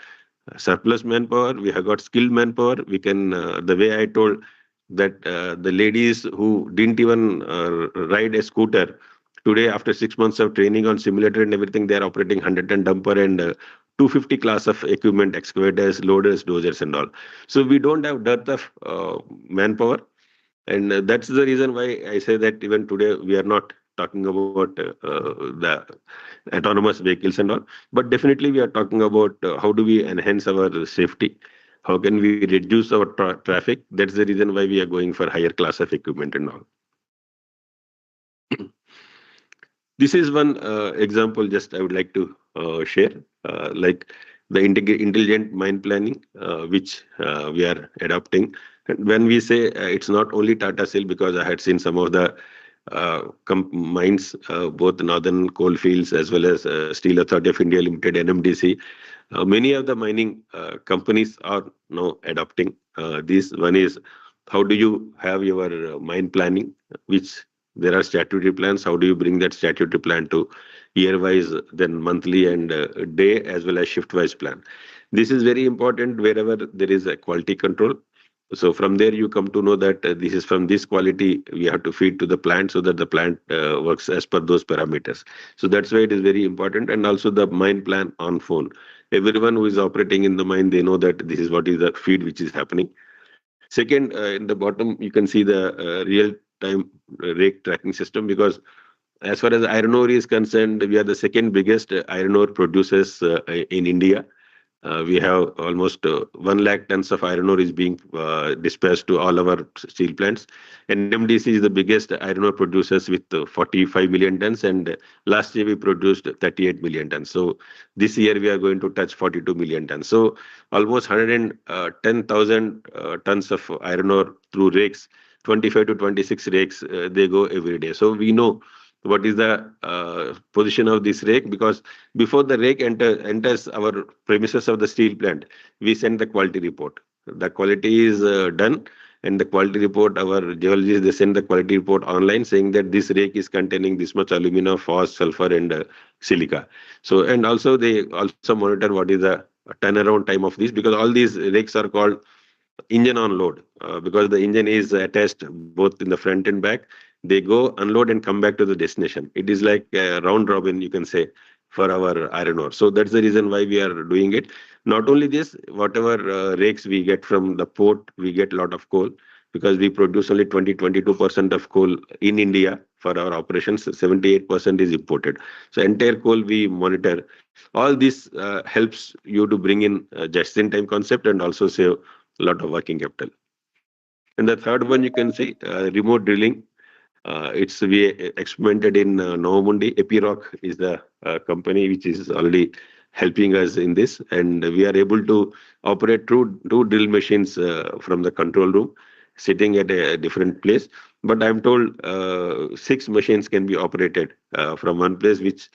surplus manpower, we have got skilled manpower. We can, the way I told that the ladies who didn't even ride a scooter, Today, after 6 months of training on simulator and everything, they are operating 100-ton dumper and 250 class of equipment, excavators, loaders, dozers, and all. So we don't have dearth of manpower, and that's the reason why I say that even today we are not talking about the autonomous vehicles and all, but definitely we are talking about how do we enhance our safety, how can we reduce our traffic. That's the reason why we are going for higher class of equipment and all. This is one example just I would like to share, like the intelligent mine planning, which we are adopting. And when we say it's not only Tata Steel, because I had seen some of the mines, both Northern Coalfields as well as Steel Authority of India Limited, NMDC. Many of the mining companies are now adopting this. One is, how do you have your mine planning, which there are statutory plans. How do you bring that statutory plan to year-wise, then monthly and day, as well as shift-wise plan? This is very important wherever there is a quality control. So from there, you come to know that this is from this quality we have to feed to the plant so that the plant works as per those parameters. So that's why it is very important. And also the mine plan on phone. Everyone who is operating in the mine, they know that this is what is the feed which is happening. Second, in the bottom, you can see the real-time rake tracking system, because as far as iron ore is concerned, we are the second biggest iron ore producers in India. We have almost 1 lakh tons of iron ore is being dispatched to all our steel plants. NMDC is the biggest iron ore producers with 45 million tons, and last year we produced 38 million tons. So this year we are going to touch 42 million tons. So almost 110,000 tons of iron ore through rakes, 25 to 26 rakes, they go every day. So we know what is the position of this rake, because before the rake enters our premises of the steel plant, we send the quality report. The quality is done, and the quality report, our geologists, they send the quality report online saying that this rake is containing this much alumina, phos, sulfur, and silica. So, and also they also monitor what is the turnaround time of this, because all these rakes are called engine on load, because the engine is attached both in the front and back. They go unload and come back to the destination. It is like a round robin, you can say, for our iron ore. So that's the reason why we are doing it. Not only this, whatever rakes we get from the port, we get a lot of coal, because we produce only 22% of coal in India for our operations. 78% is imported. So entire coal we monitor. All this helps you to bring in just-in-time concept and also save a lot of working capital. And the third one, you can see remote drilling. It's we experimented in Novamundi. Epiroc is the company which is already helping us in this, and we are able to operate two drill machines from the control room, sitting at a different place. But I'm told 6 machines can be operated from one place, which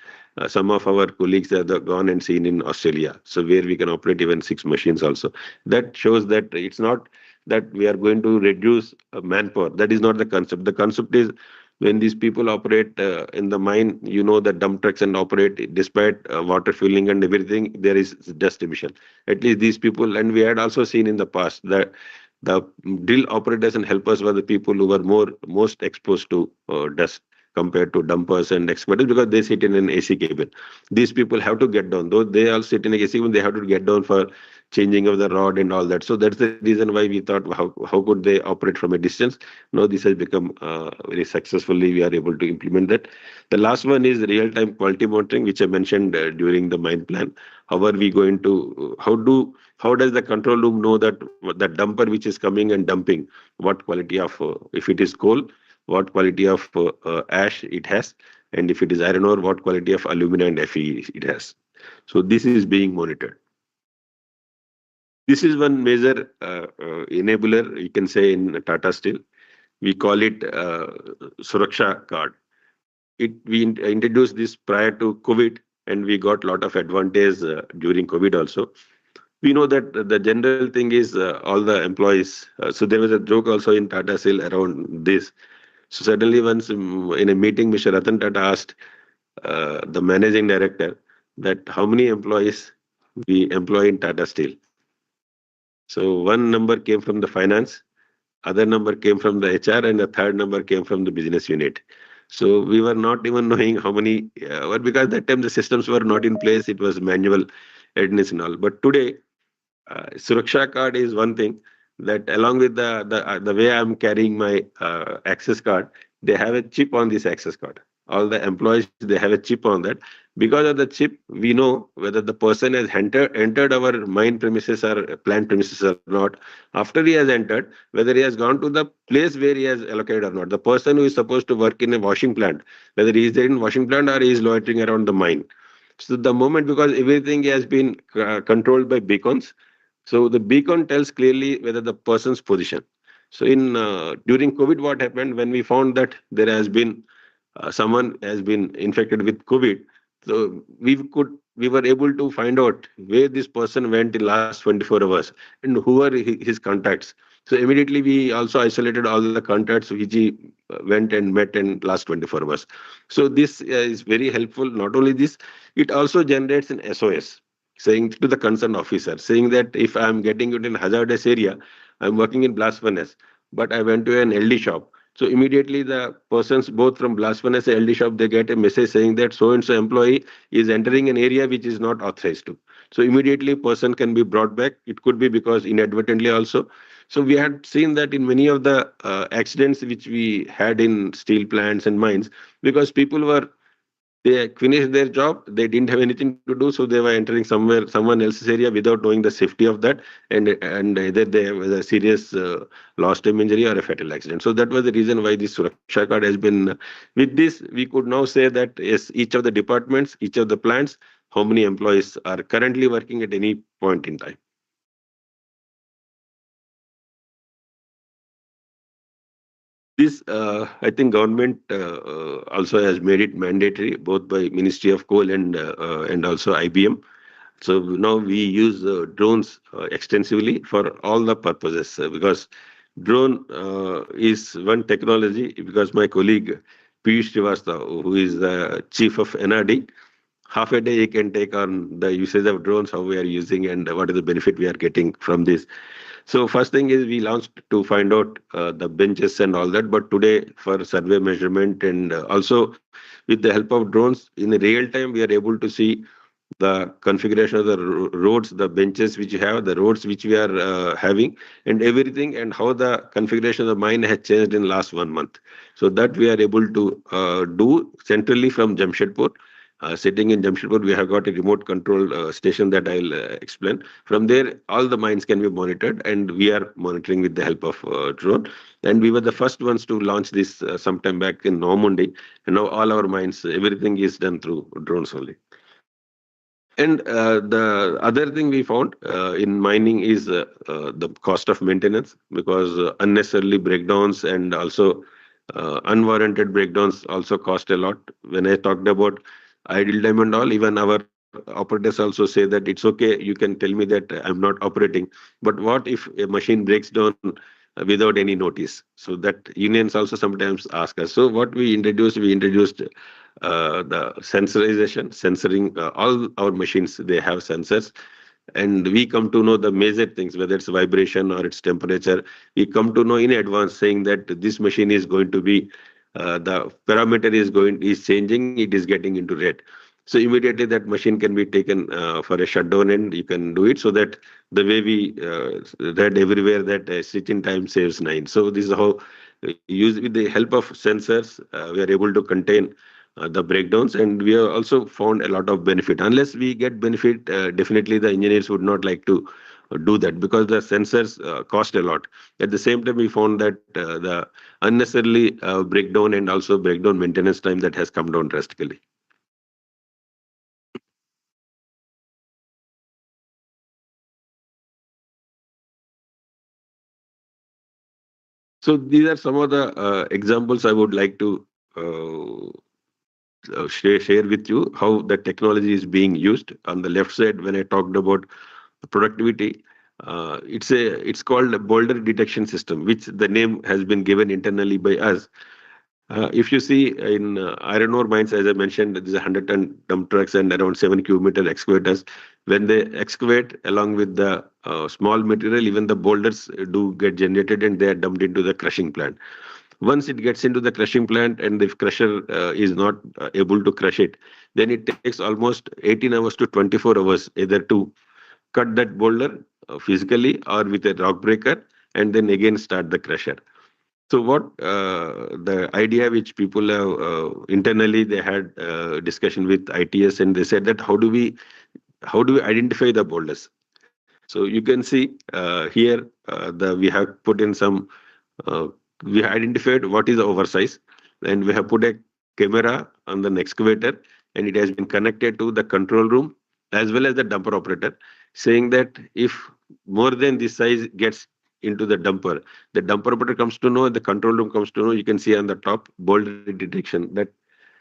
some of our colleagues have gone and seen in Australia. So where we can operate even 6 machines also. That shows that it's not that we are going to reduce manpower. That is not the concept. The concept is, when these people operate in the mine, you know, the dump trucks and operate despite water filling and everything, there is dust emission. At least these people, and we had also seen in the past that the drill operators and helpers were the people who were most exposed to dust compared to dumpers and excavators, because they sit in an AC cabin. These people have to get down. Though they all sit in an AC cabin, they have to get down for changing of the rod and all that. So that's the reason why we thought, how could they operate from a distance? Now this has become very successfully, we are able to implement that. The last one is real-time quality monitoring, which I mentioned during the mine plan. How are we going to, how does the control room know that the dumper which is coming and dumping, what quality of, if it is coal, what quality of ash it has, and if it is iron ore, what quality of alumina and Fe it has. So this is being monitored. This is one major enabler, you can say, in Tata Steel. We call it Suraksha card. We introduced this prior to COVID, and we got a lot of advantage during COVID also. We know that the general thing is all the employees. So there was a joke also in Tata Steel around this. So suddenly once in a meeting, Mr. Ratan Tata asked the managing director that how many employees we employ in Tata Steel. So one number came from the finance, other number came from the HR, and the third number came from the business unit. So we were not even knowing how many, well, because that time the systems were not in place. It was manual admins and all. But today, Suraksha card is one thing that along with the way I'm carrying my access card, they have a chip on this access card. All the employees, they have a chip on that. Because of the chip, we know whether the person has entered our mine premises or plant premises or not. After he has entered, whether he has gone to the place where he has allocated or not. The person who is supposed to work in a washing plant, whether he is there in washing plant or he is loitering around the mine. So the moment, because everything has been controlled by beacons, so the beacon tells clearly whether the person's position. So in during COVID, what happened when we found that there has been someone has been infected with COVID, so we were able to find out where this person went in last 24 hours and who are his contacts. So immediately we also isolated all the contacts which he went and met in last 24 hours. So this is very helpful. Not only this, it also generates an SOS saying to the concerned officer, saying that if I'm getting it in hazardous area, I'm working in blast furnace, but I went to an LD shop. So immediately the persons both from blast furnace and LD shop, they get a message saying that so and so employee is entering an area which is not authorized to. So immediately person can be brought back. It could be because inadvertently also. So we had seen that in many of the accidents which we had in steel plants and mines, because people were they finished their job, they didn't have anything to do, so they were entering someone else's area without knowing the safety of that, and either they have a serious lost time injury or a fatal accident. So that was the reason why this Suraksha card has been. With this, we could now say that yes, each of the departments, each of the plants, how many employees are currently working at any point in time. This, I think, government also has made it mandatory, both by Ministry of Coal and also IBM. So now we use drones extensively for all the purposes because drone is one technology. Because my colleague Piyush Srivastava, who is the chief of NRD, half a day he can take on the usage of drones, how we are using and what is the benefit we are getting from this. So first thing is we launched to find out the benches and all that. But today for survey measurement and also with the help of drones in real time, we are able to see the configuration of the roads, the benches which you have, the roads which we are having, and everything, and how the configuration of the mine has changed in last 1 month. So that we are able to do centrally from Jamshedpur. Sitting in Jamshedpur, we have got a remote control station that I'll explain. From there, all the mines can be monitored, and we are monitoring with the help of drone. And we were the first ones to launch this sometime back in Normandy. And now all our mines, everything is done through drones only. And the other thing we found in mining is the cost of maintenance, because unnecessarily breakdowns and also unwarranted breakdowns also cost a lot. When I talked about idle time and all, even our operators also say that it's okay, you can tell me that I'm not operating. But what if a machine breaks down without any notice? So that unions also sometimes ask us. So what we introduced the sensorization, censoring all our machines, they have sensors. And we come to know the major things, whether it's vibration or its temperature. We come to know in advance saying that this machine is going to be, the parameter is changing, it is getting into red. So immediately that machine can be taken for a shutdown and you can do it, so that the way we read everywhere that switching time saves 9. So this is how use with the help of sensors, we are able to contain the breakdowns, and we have also found a lot of benefit. Unless we get benefit, definitely the engineers would not like to do that, because the sensors cost a lot. At the same time, we found that the unnecessarily breakdown and also breakdown maintenance time that has come down drastically. So these are some of the examples I would like to share with you how the technology is being used. On the left side, when I talked about productivity, it's called a boulder detection system, which the name has been given internally by us. If you see in iron ore mines, as I mentioned, there's 100-ton dump trucks and around 7 cubic meter excavators. When they excavate along with the small material, even the boulders do get generated and they are dumped into the crushing plant. Once it gets into the crushing plant and the crusher is not able to crush it, then it takes almost 18 hours to 24 hours either to cut that boulder physically or with a rock breaker, and then again start the crusher. So what the idea which people have internally, they had discussion with ITS, and they said that how do we identify the boulders? So you can see here we have put in some uh, we have identified what is the oversize, and we have put a camera on the excavator, and it has been connected to the control room as well as the dumper operator, saying that if more than this size gets into the dumper operator comes to know, the control room comes to know. You can see on the top boulder detection,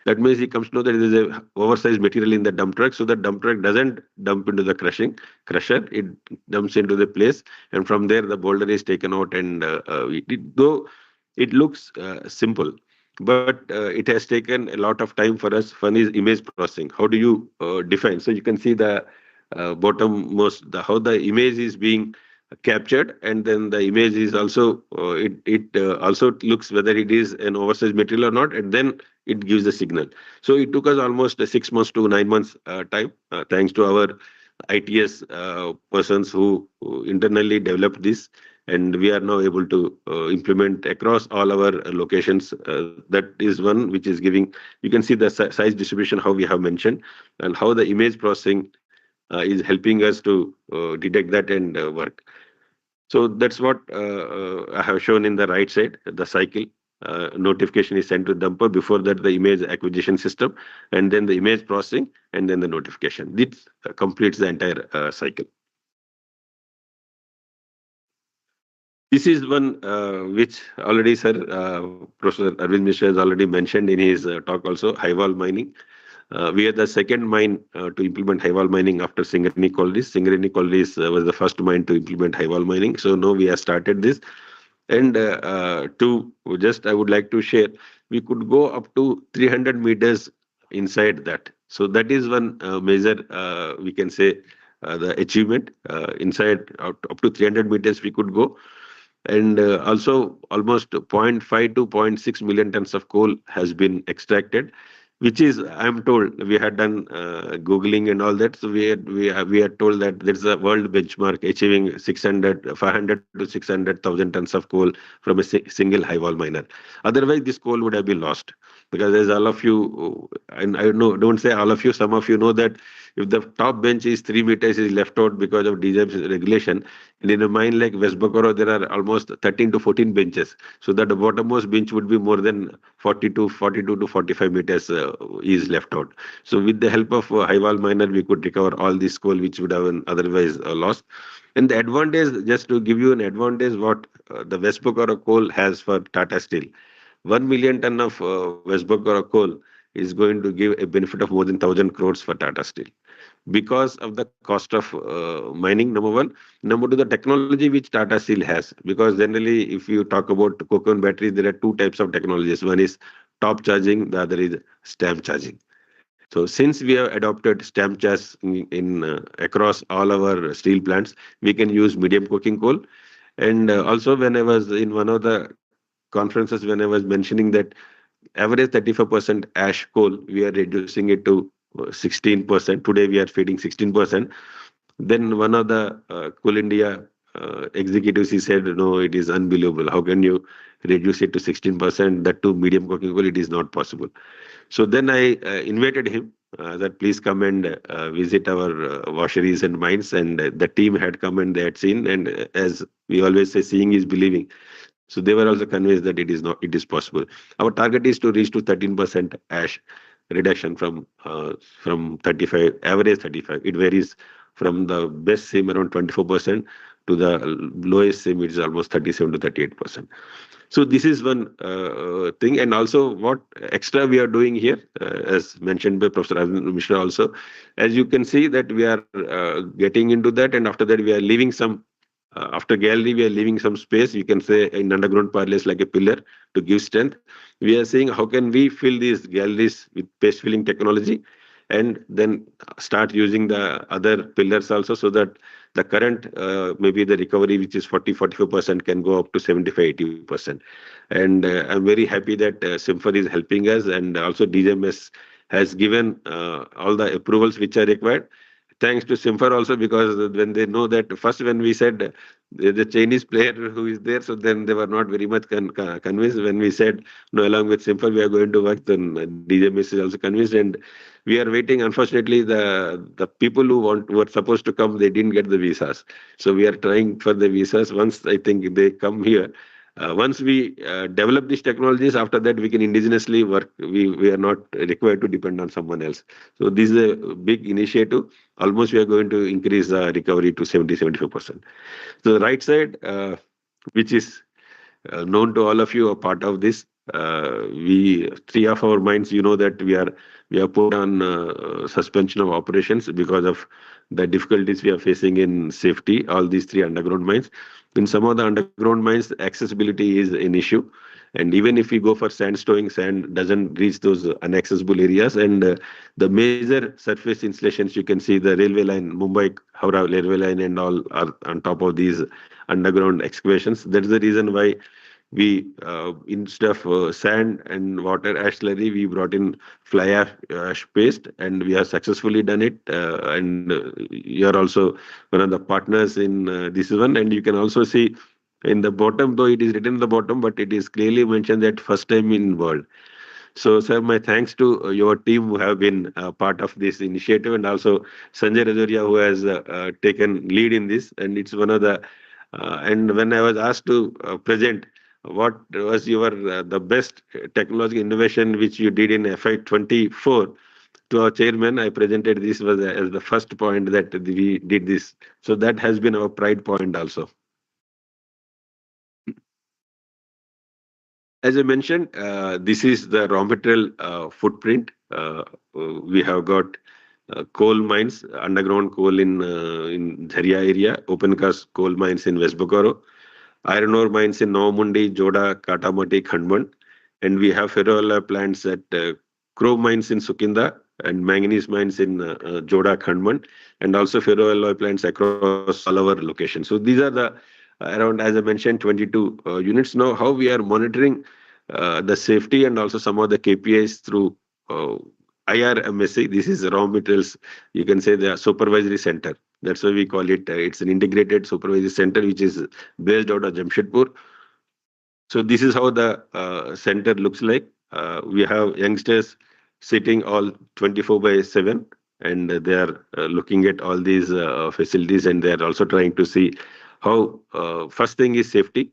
that means he comes to know that there is a oversized material in the dump truck, so the dump truck doesn't dump into the crusher. It dumps into the place, and from there the boulder is taken out. And though it looks simple, but it has taken a lot of time for us. One is image processing. How do you define? So you can see the bottommost, how the image is being captured, and then the image is also it also looks whether it is an oversized material or not, and then it gives the signal. So it took us almost 6 months to 9 months time, thanks to our ITS persons who internally developed this, and we are now able to implement across all our locations. That is one which is giving. You can see the size distribution how we have mentioned, and how the image processing is helping us to detect that and work. So that's what I have shown in the right side, the cycle. Notification is sent to dumper. Before that, the image acquisition system, and then the image processing, and then the notification. This completes the entire cycle. This is one which already, sir, Professor Arvind Mishra has already mentioned in his talk also, high wall mining. We are the second mine to implement high wall mining after Singareni Collieries. Singareni Collieries was the first mine to implement high wall mining. So now we have started this. And to just, I would like to share, we could go up to 300 meters inside that. So that is one major, we can say, the achievement. Inside up to 300 meters we could go. And also almost zero point 0.5 to 0.6 million tons of coal has been extracted, which is, I'm told, we had done Googling and all that. So we had told that there's a world benchmark achieving 500 to 600,000 tons of coal from a single high wall miner. Otherwise, this coal would have been lost. Because as all of you, and I know, don't say all of you, some of you know that if the top bench is 3 meters is left out because of DGM's regulation, and in a mine like West Bokaro, there are almost 13 to 14 benches. So that the bottommost bench would be more than 42 to 45 meters is left out. So with the help of high wall miner, we could recover all this coal which would have been otherwise lost. And the advantage, just to give you an advantage, what the West Bokaro coal has for Tata Steel. 1 million ton of West Bokaro coal is going to give a benefit of more than 1,000 crores for Tata Steel because of the cost of mining, number one. Number two, the technology which Tata Steel has. Because generally, if you talk about coke-oven batteries, there are two types of technologies. One is top charging, the other is stamp charging. So since we have adopted stamp charge in across all our steel plants, we can use medium coking coal. And also, when I was in one of the conferences, when I was mentioning that average 35% ash coal, we are reducing it to 16%. Today we are feeding 16%. Then one of the Coal India executives, he said, no, it is unbelievable. How can you reduce it to 16%? That to medium coking coal, it is not possible. So then I invited him that please come and visit our washeries and mines. And the team had come and they had seen. And as we always say, seeing is believing. So they were also convinced that it is possible. Our target is to reach to 13% ash reduction from 35, average 35. It varies from the best seam around 24% to the lowest seam, which is almost 37 to 38%. So this is one thing. And also what extra we are doing here, as mentioned by Professor Arvind Mishra also, as you can see that we are getting into that, and after that we are leaving some after gallery, we are leaving some space, you can say in underground parlance like a pillar to give strength. We are saying how can we fill these galleries with paste filling technology, and then start using the other pillars also, so that the current maybe the recovery, which is 40-45%, can go up to 75-80%. And I'm very happy that CIMFR is helping us, and also DGMS has given all the approvals which are required. Thanks to CIMFR also, because when they know that, first when we said the Chinese player who is there, so then they were not very much convinced. When we said no, along with CIMFR we are going to work, then DGMS is also convinced, and we are waiting. Unfortunately, the people who were supposed to come, they didn't get the visas. So we are trying for the visas. Once I think they come here, once we develop these technologies, after that we can indigenously work. We are not required to depend on someone else. So this is a big initiative. Almost we are going to increase the recovery to 70-75%. So the right side, which is known to all of you, are part of this. We three of our mines, you know, that we have put on suspension of operations because of the difficulties we are facing in safety. All these three underground mines. In some of the underground mines, accessibility is an issue. And even if we go for sandstoning, sand doesn't reach those inaccessible areas. And the major surface installations, you can see the railway line, Mumbai Howrah railway line, and all are on top of these underground excavations. That's the reason why we instead of sand and water ash slurry, we brought in fly ash paste, and we have successfully done it. And you are also one of the partners in this one. And you can also see in the bottom, though it is written in the bottom, but it is clearly mentioned that first time in world. So, sir, my thanks to your team who have been part of this initiative, and also Sanjay Rajoria, who has taken lead in this. And it's one of the and when I was asked to present what was your the best technology innovation which you did in FY24 to our chairman, I presented this was as the first point that we did this. So that has been our pride point also. As I mentioned, this is the raw material footprint. We have got coal mines, underground coal in Jharia area, open cast coal mines in West Bokaro, iron ore mines in Navamundi, Joda, Katamati, Khandman, and we have ferroalloy plants at chrome mines in Sukinda and manganese mines in Joda, Khandman, and also ferroalloy plants across all our locations. So these are the around, as I mentioned, 22 units. Now, how we are monitoring the safety and also some of the KPIs through IRMSC. This is raw materials, you can say the supervisory center. That's why we call it. It's an integrated supervisory center which is based out of Jamshedpur. So this is how the center looks like. We have youngsters sitting all 24/7, and they are looking at all these facilities, and they are also trying to see how first thing is safety.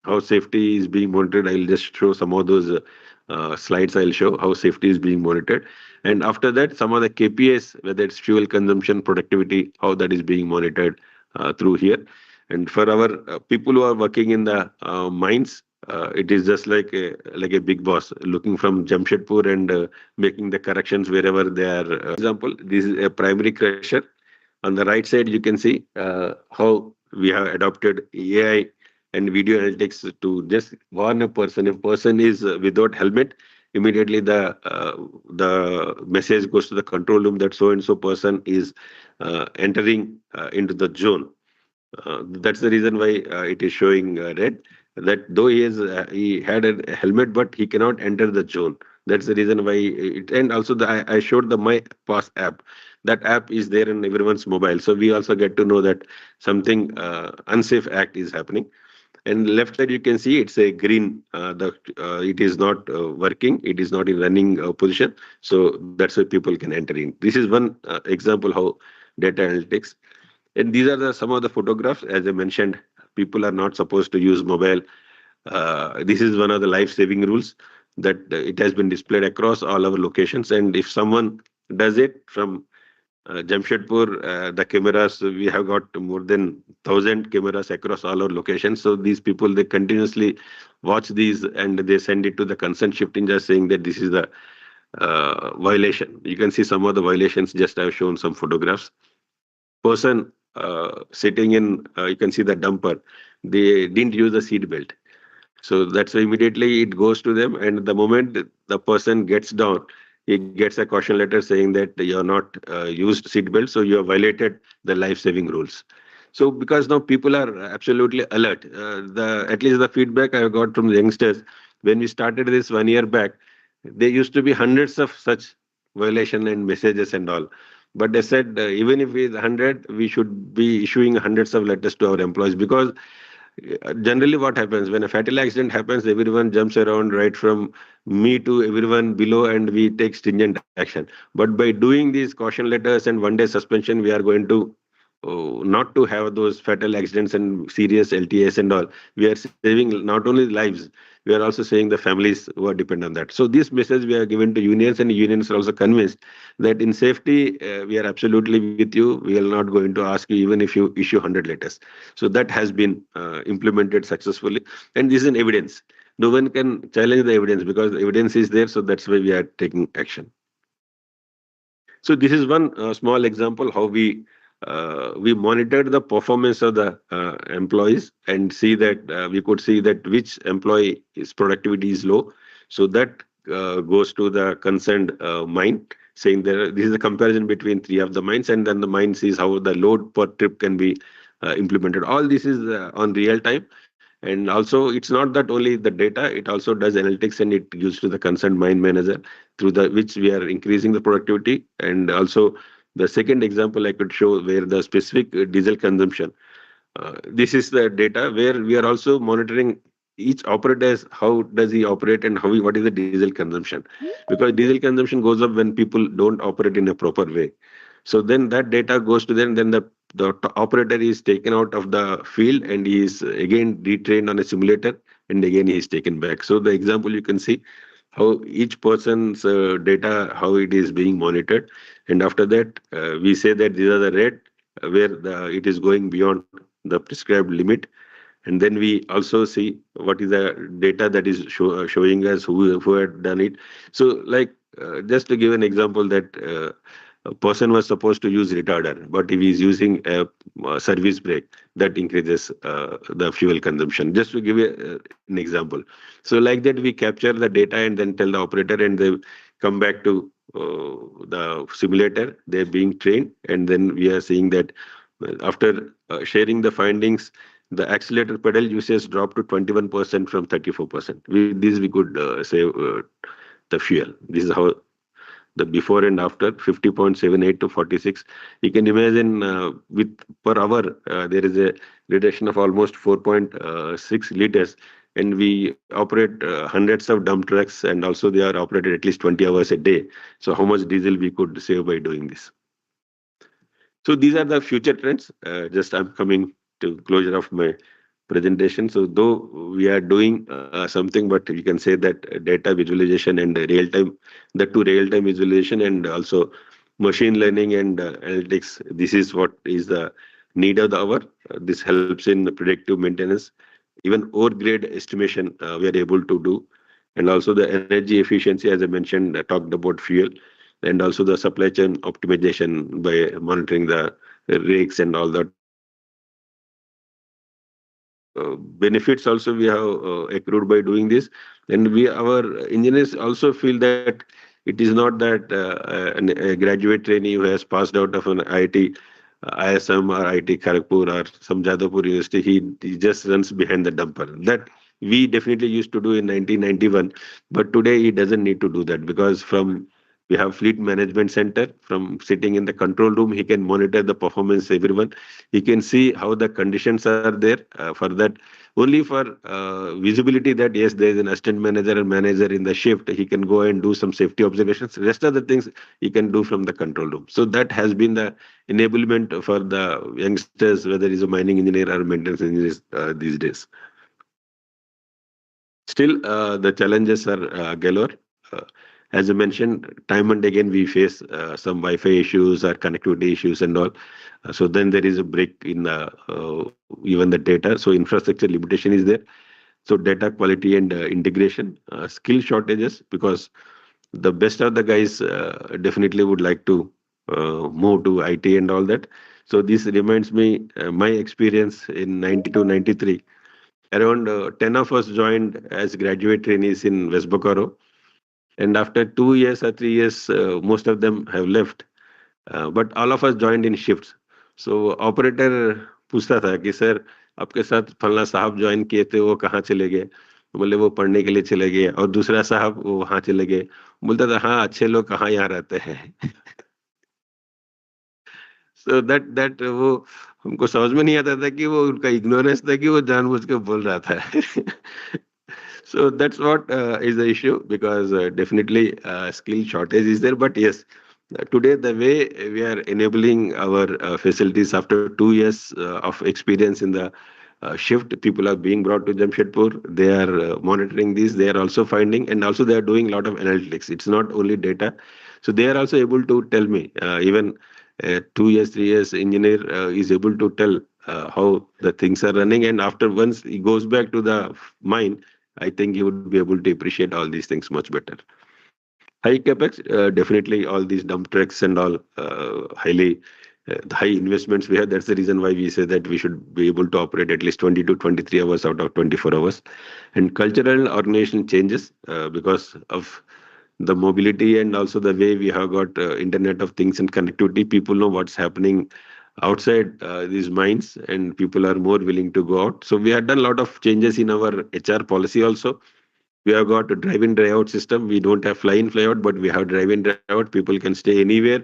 How safety is being monitored. I'll just show some of those slides. I'll show how safety is being monitored. And after that, some of the KPIs, whether it's fuel consumption, productivity, how that is being monitored through here. And for our people who are working in the mines, it is just like a big boss looking from Jamshedpur and making the corrections wherever they are. Example, this is a primary crusher. On the right side, you can see how we have adopted AI and video analytics to just warn a person. If person is without helmet, immediately the message goes to the control room that so and so person is entering into the zone. That's the reason why it is showing red. That though he had a helmet, but he cannot enter the zone. That's the reason why it. And also I showed the My Pass app. That app is there in everyone's mobile, so we also get to know that something unsafe act is happening. And left side you can see it's a green. It is not working. It is not in running position. So that's why people can enter in. This is one example how data analytics. And these are some of the photographs. As I mentioned, people are not supposed to use mobile. This is one of the life-saving rules that it has been displayed across all our locations. And if someone does it from Jamshedpur, the cameras, we have got more than 1,000 cameras across all our locations. So these people, they continuously watch these and they send it to the concerned shifting, just saying that this is the violation. You can see some of the violations. Just I've shown some photographs. Person sitting in, you can see the dumper. They didn't use the seat belt. So that's why immediately it goes to them. And the moment the person gets down, he gets a caution letter saying that you are not used seatbelt, so you have violated the life-saving rules. So because now people are absolutely alert. The at least the feedback I got from the youngsters when we started this 1 year back, there used to be hundreds of such violation and messages and all. But they said even if it's 100, we should be issuing hundreds of letters to our employees because generally what happens when a fatal accident happens, everyone jumps around right from me to everyone below and we take stringent action. But by doing these caution letters and 1 day suspension, we are going to not to have those fatal accidents and serious LTAs and all. We are saving not only lives, we are also saving the families who are dependent on that. So this message we are given to unions, and unions are also convinced that in safety we are absolutely with you. We are not going to ask you even if you issue 100 letters. So that has been implemented successfully, and this is an evidence. No one can challenge the evidence because the evidence is there. So that's why we are taking action. So this is one small example how we monitored the performance of the employees and see that we could see that which employee's productivity is low. So that goes to the concerned mine, saying that this is a comparison between three of the mines, and then the mine sees how the load per trip can be implemented. All this is on real time. And also, it's not that only the data, it also does analytics and it gives to the concerned mine manager through the which we are increasing the productivity. And also, the second example I could show where the specific diesel consumption. This is the data where we are also monitoring each operator, how does he operate and what is the diesel consumption. Because diesel consumption goes up when people don't operate in a proper way. So then that data goes to them, then the operator is taken out of the field and he is again retrained on a simulator and again he is taken back. So the example you can see how each person's data, how it is being monitored. And after that, we say that these are the red where it is going beyond the prescribed limit. And then we also see what is the data that is showing us who had done it. So like just to give an example that a person was supposed to use retarder, but if he is using a service brake, that increases the fuel consumption. Just to give you an example. So like that, we capture the data and then tell the operator, and they come back to the simulator. They're being trained, and then we are seeing that after sharing the findings, the accelerator pedal usage dropped to 21% from 34%. With this, we could save the fuel. This is how the before and after 50.78 to 46. You can imagine with per hour there is a reduction of almost 4.6 liters, and we operate hundreds of dump trucks, and also they are operated at least 20 hours a day. So how much diesel we could save by doing this? So these are the future trends. Just I'm coming to closure of my presentation. So though we are doing something, but you can say that data visualization and real time, the two real time visualization and also machine learning and analytics, this is what is the need of the hour. This helps in predictive maintenance. Even ore grade estimation we are able to do. And also the energy efficiency, as I mentioned, talked about fuel, and also the supply chain optimization by monitoring the rakes and all that. Benefits also we have accrued by doing this, and our engineers also feel that it is not that a graduate trainee who has passed out of an IIT ISM or IIT Kharagpur or some Jadavpur University, he just runs behind the dumper. That we definitely used to do in 1991, but today he doesn't need to do that because from we have fleet management center. From sitting in the control room, he can monitor the performance everyone. He can see how the conditions are there. For that, only for visibility that yes, there is an assistant manager and manager in the shift, he can go and do some safety observations. Rest of the things he can do from the control room. So that has been the enablement for the youngsters, whether he's a mining engineer or maintenance engineer these days. Still, the challenges are galore. Uh, as I mentioned, time and again we face some Wi-Fi issues or connectivity issues and all. So then there is a break in even the data. So infrastructure limitation is there. So data quality and integration, skill shortages, because the best of the guys definitely would like to move to IT and all that. So this reminds me my experience in 92, 93. Around 10 of us joined as graduate trainees in West Bokaro. And after 2 years or 3 years, most of them have left. But all of us joined in shifts. So operator पूछता था कि sir आपके साथ फलना साहब join किए थे वो कहाँ चले गए, बोले वो पढ़ने के लिए चले गए, और दूसरा साहब वो वहाँ चले गए, बोलता था हाँ अच्छे लोग कहाँ यहाँ रहते हैं. So that वो हमको समझ में नहीं आता था कि वो उनका इग्नोरेंस था कि वो जानबूझ के बोल रहा था. So that's what is the issue, because definitely skill shortage is there. But yes, today the way we are enabling our facilities after 2 years of experience in the shift, people are being brought to Jamshedpur. They are monitoring this. They are also finding, and also they are doing a lot of analytics. It's not only data. So they are also able to tell me, even 2 years, 3 years engineer is able to tell how the things are running. And after once he goes back to the mine, I think he would be able to appreciate all these things much better. High capex, definitely all these dump trucks and all, the high investments we have. That's the reason why we say that we should be able to operate at least 20 to 23 hours out of 24 hours. And cultural organization changes because of the mobility, and also the way we have got Internet of Things and connectivity. People know what's happening outside these mines, and people are more willing to go out. So we have done a lot of changes in our HR policy also. We have got a drive-in, drive-out system. We don't have fly-in, fly-out, but we have drive-in, drive-out. People can stay anywhere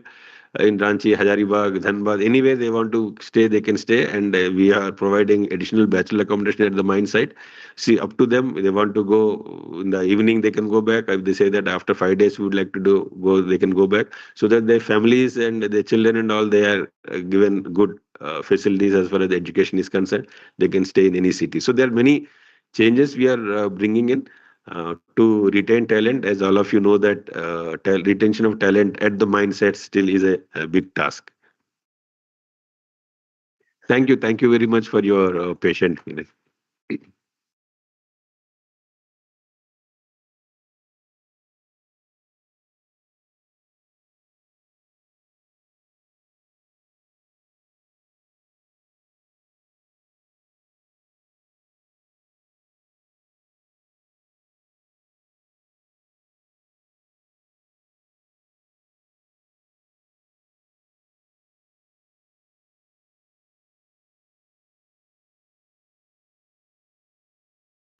in Ranchi, Hazaribagh, Dhanbad, anywhere they want to stay, they can stay. And we are providing additional bachelor accommodation at the mine site. See, up to them. They want to go in the evening, they can go back. If they say that after 5 days we would like to go, they can go back. So that their families and their children and all, they are given good facilities as far as the education is concerned. They can stay in any city. So there are many changes we are bringing in to retain talent. As all of you know that retention of talent at the mindset still is a big task. Thank you very much for your patience.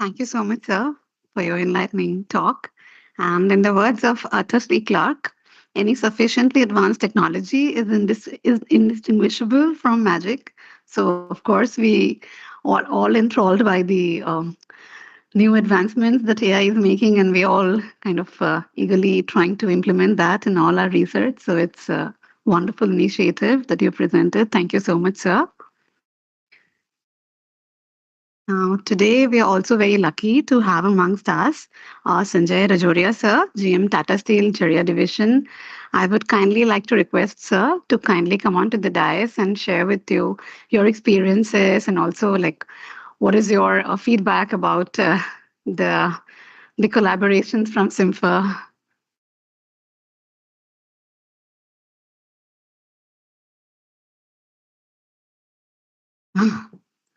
Thank you so much, sir, for your enlightening talk. And in the words of Arthur C. Clarke, any sufficiently advanced technology is indistinguishable from magic. So, of course, we are all enthralled by the new advancements that AI is making, and we all kind of eagerly trying to implement that in all our research. So, it's a wonderful initiative that you presented. Thank you so much, sir. Now, today we are also very lucky to have amongst us Sanjay Rajoria, sir, GM Tata Steel Chariya Division. I would kindly like to request, sir, to kindly come onto the dais and share with you your experiences, and also like what is your feedback about the the collaborations from CIMFR.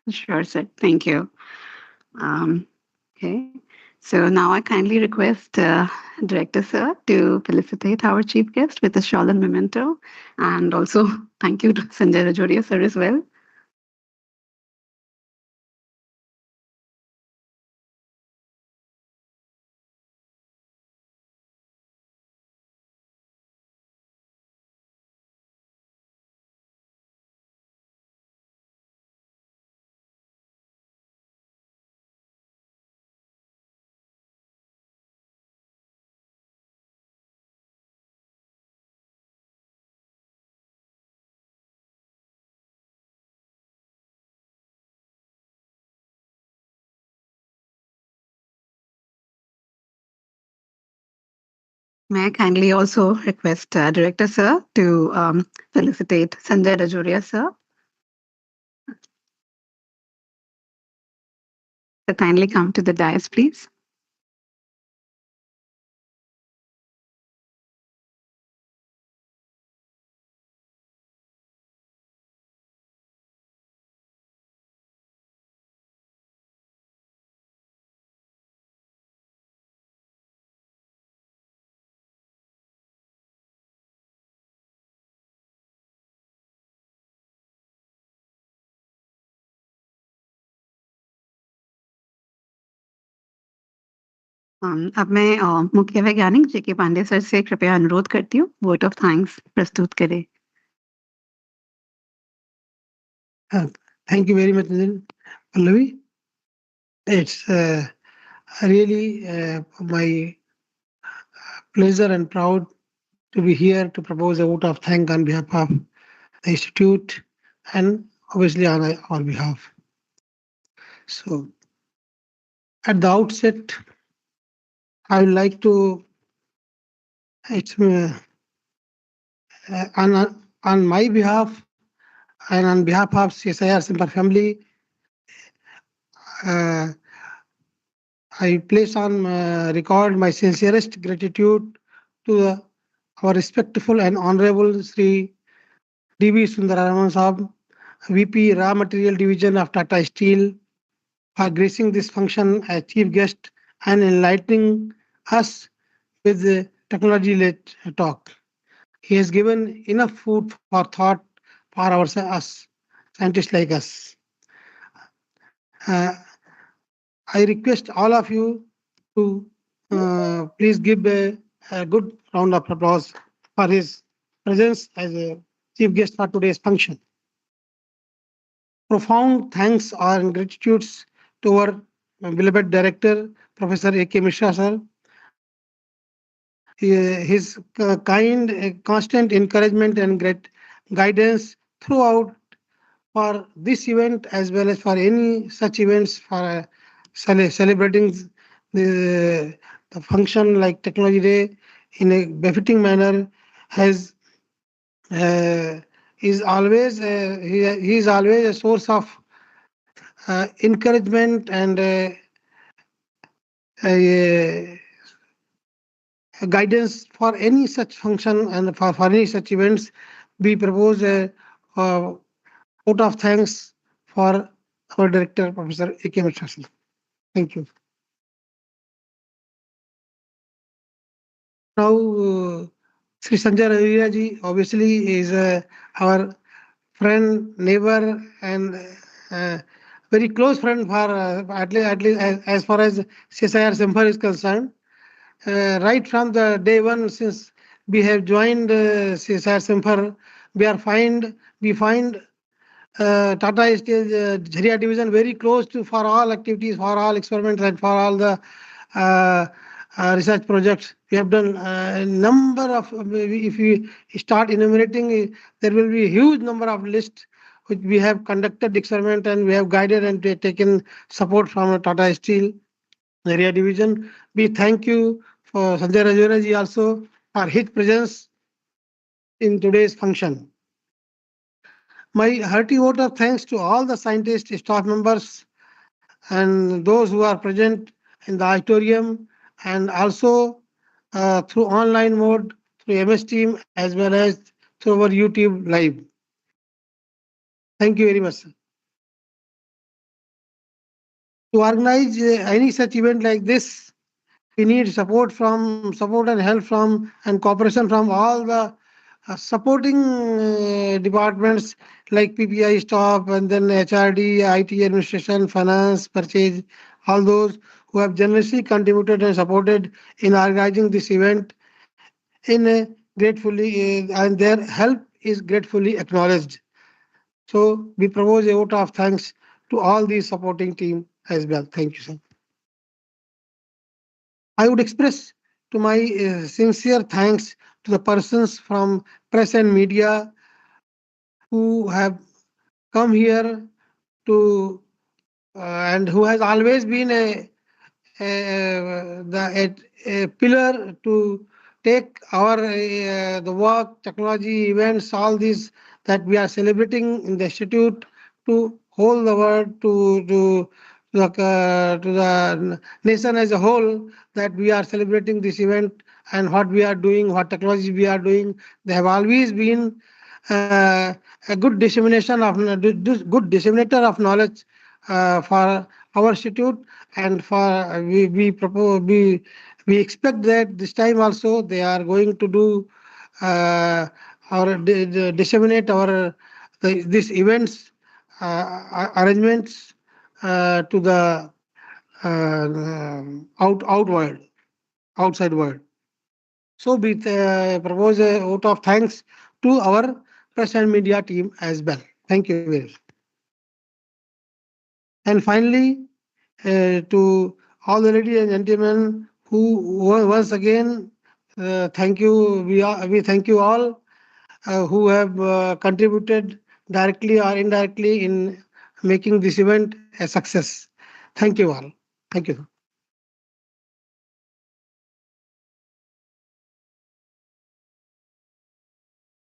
Sure, sir. Thank you. Um, okay. So now I kindly request Director Sir to felicitate our chief guest with a shawl and memento. And also thank you to Sanjay Rajoria sir as well. May I kindly also request Director Sir to felicitate Sanjay Rajoria sir. So kindly come to the dais, please. अब मैं मुख्य वैज्ञानिक जेके Pandey sir से कृपया अनुरोध करती हूँ vote of thanks प्रस्तुत करें। Thank you very much, Pallavi. It's really my pleasure and proud to be here to propose a vote of thanks on behalf of the Institute and obviously on our behalf. So, at the outset, I would like to, it's on my behalf and on behalf of CSIR-CIMFR family, uh, I place on record my sincerest gratitude to our respectful and honorable Sri D.V. Sundararaman Saab, VP Raw Material Division of Tata Steel, for gracing this function as chief guest and enlightening us with the technology-led talk. He has given enough food for thought for us, scientists like us. I request all of you to please give a good round of applause for his presence as a chief guest for today's function. Profound thanks and gratitudes to our beloved director, Professor A.K. Mishra sir. His kind, constant encouragement and great guidance throughout for this event as well as for any such events for celebrating the function like Technology Day in a befitting manner has is always he is always a source of encouragement and guidance for any such function and for any such events. We propose a vote of thanks for our director, Professor A.K. Mishra. Thank you. Now, Sri Sanjay Ravira ji obviously is our friend, neighbor, and very close friend for at least as far as CSIR-CIMFR is concerned. Right from the day one since we have joined CSIR-CIMFR, we find Tata Steel Jharia division very close to for all activities, for all experiments, and for all the research projects. We have done a number of, if we start enumerating, there will be a huge number of lists which we have conducted experiment and we have guided and taken support from Tata Steel area division. We thank you for Sanjay Rajora ji also for his presence in today's function. My hearty vote of thanks to all the scientists, staff members, and those who are present in the auditorium and also through online mode, through MS Team, as well as through our YouTube Live. Thank you very much, sir. To organize any such event like this, we need support and help from and cooperation from all the supporting departments like PPI staff and then HRD, IT administration, finance, purchase, all those who have generously contributed and supported in organizing this event in a gratefully and their help is gratefully acknowledged. So we propose a vote of thanks to all these supporting team as well. Thank you, sir. I would express to my sincere thanks to the persons from press and media who have come here to and who has always been a pillar to take our the work, technology, events, all these that we are celebrating in the institute to whole the world to the nation as a whole that we are celebrating this event and what we are doing, what technology we are doing. They have always been a good dissemination of good disseminator of knowledge for our institute and for we propose we expect that this time also they are going to do our disseminate our these events arrangements to the outside world. So we propose a vote of thanks to our press and media team as well. Thank you very much. And finally, to all the ladies and gentlemen who once again thank you. We thank you all who have contributed directly or indirectly in making this event a success. Thank you all. Thank you.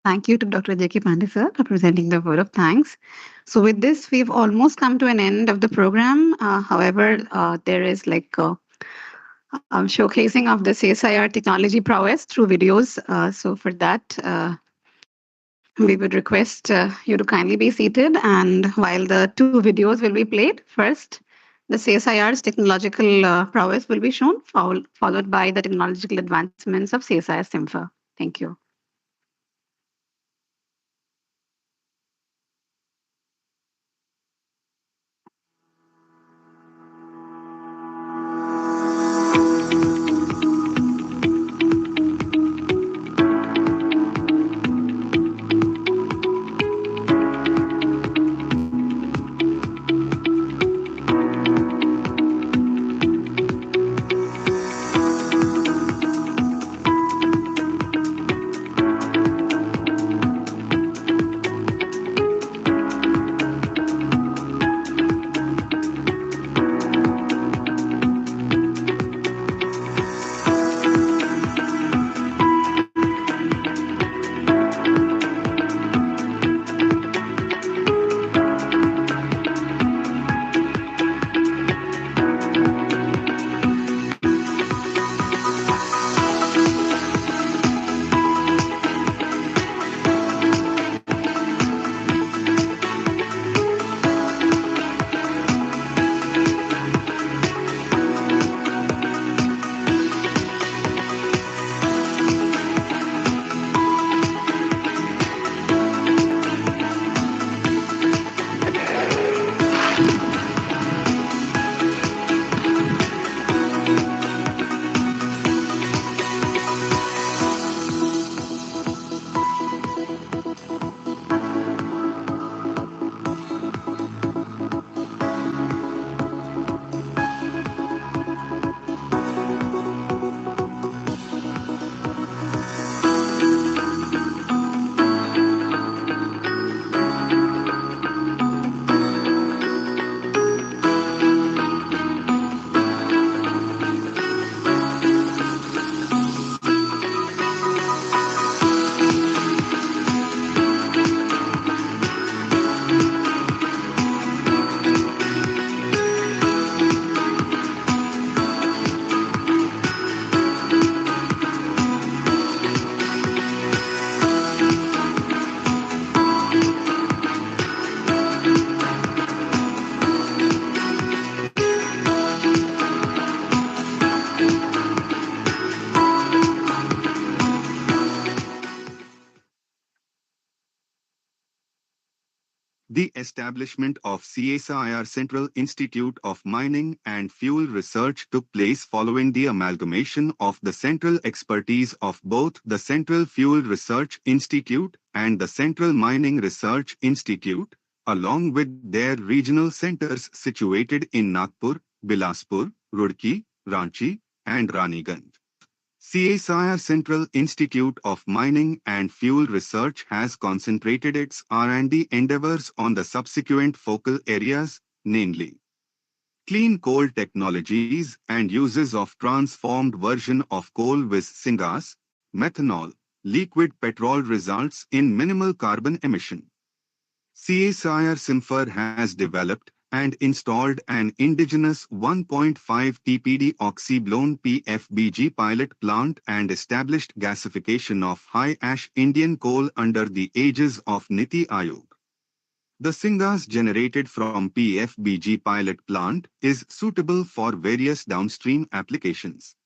Thank you to Dr. J.K. Pandey, sir, for presenting the word of thanks. So, with this, we've almost come to an end of the program. However, there is showcasing of the CSIR technology prowess through videos. So, for that, we would request you to kindly be seated. And while the two videos will be played, first, the CSIR's technological prowess will be shown, followed by the technological advancements of CSIR-CIMFR. Thank you. The establishment of CSIR Central Institute of Mining and Fuel Research took place following the amalgamation of the central expertise of both the Central Fuel Research Institute and the Central Mining Research Institute, along with their regional centers situated in Nagpur, Bilaspur, Roorkee, Ranchi, and Raniganj. CSIR Central Institute of Mining and Fuel Research has concentrated its R&D endeavors on the subsequent focal areas, namely clean coal technologies and uses of transformed version of coal with syngas, methanol, liquid petrol results in minimal carbon emission. CSIR-CIMFR has developed and installed an indigenous 1.5 TPD oxy-blown PFBG pilot plant and established gasification of high-ash Indian coal under the aegis of Niti Aayog. The syngas generated from PFBG pilot plant is suitable for various downstream applications.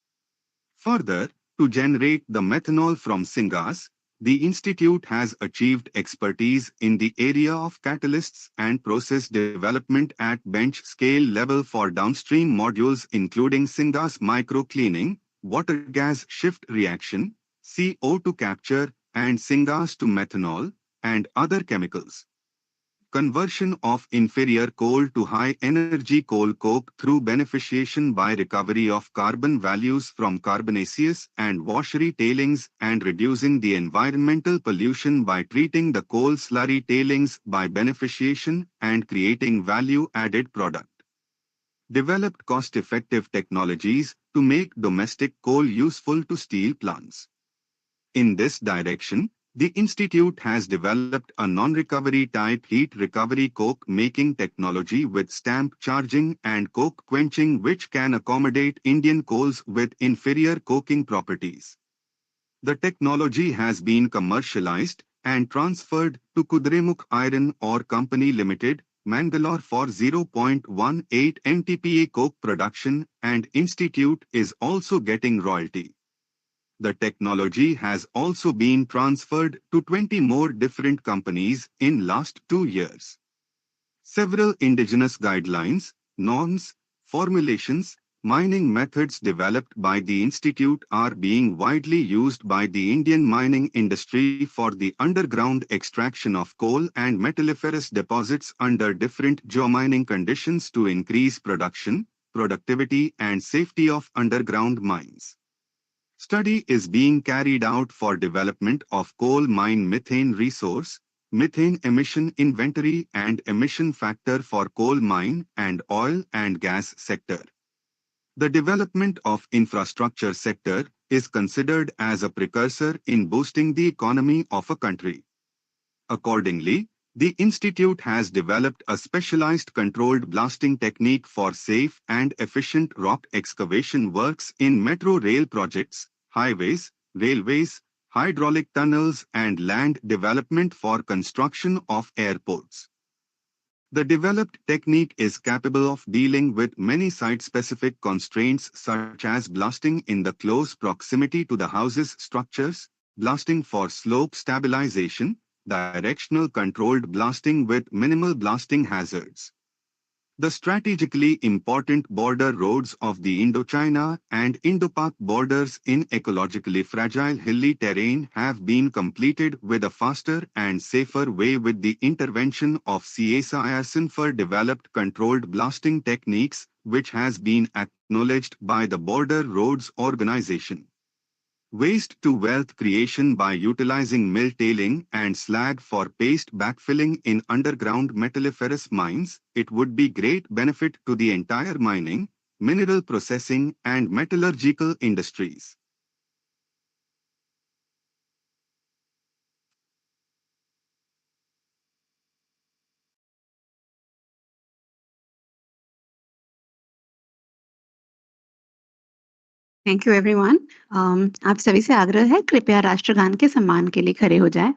Further, to generate the methanol from syngas, The institute has achieved expertise in the area of catalysts and process development at bench scale level for downstream modules including syngas microcleaning, water gas shift reaction, CO2 capture, and syngas to methanol, and other chemicals. Conversion of inferior coal to high-energy coal coke through beneficiation by recovery of carbon values from carbonaceous and washery tailings and reducing the environmental pollution by treating the coal slurry tailings by beneficiation and creating value-added product. Developed cost-effective technologies to make domestic coal useful to steel plants. In this direction, the institute has developed a non-recovery type heat recovery coke making technology with stamp charging and coke quenching which can accommodate Indian coals with inferior coking properties. The technology has been commercialized and transferred to Kudremukh Iron Ore Company Limited, Mangalore for 0.18 MTPA coke production and institute is also getting royalty. The technology has also been transferred to 20 more different companies in last 2 years. Several indigenous guidelines, norms, formulations, mining methods developed by the institute are being widely used by the Indian mining industry for the underground extraction of coal and metalliferous deposits under different geomining conditions to increase production, productivity and safety of underground mines. Study is being carried out for development of coal mine methane resource, methane emission inventory and emission factor for coal mine and oil and gas sector. The development of infrastructure sector is considered as a precursor in boosting the economy of a country. Accordingly, the institute has developed a specialized controlled blasting technique for safe and efficient rock excavation works in metro rail projects, highways, railways, hydraulic tunnels and land development for construction of airports. The developed technique is capable of dealing with many site-specific constraints such as blasting in the close proximity to the house's structures, blasting for slope stabilization, directional controlled blasting with minimal blasting hazards. The strategically important border roads of the Indochina and Indo-Pak borders in ecologically fragile hilly terrain have been completed with a faster and safer way with the intervention of CSIR-CIMFR developed controlled blasting techniques, which has been acknowledged by the Border Roads Organization. Waste to wealth creation by utilizing mill tailing and slag for paste backfilling in underground metalliferous mines, it would be great benefit to the entire mining, mineral processing and metallurgical industries. Thank you everyone. आप सभी से आग्रह है कृपया राष्ट्रगान के सम्मान के लिए खड़े हो जाएं।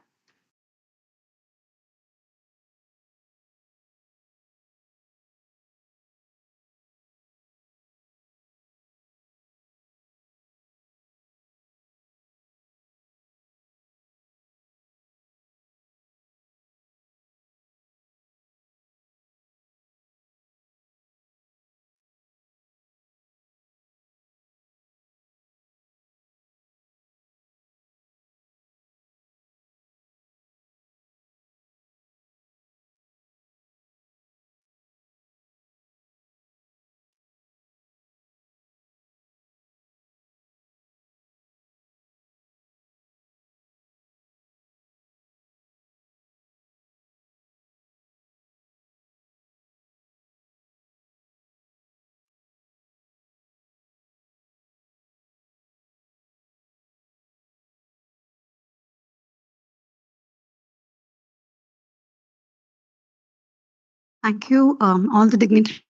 Thank you, all the dignitaries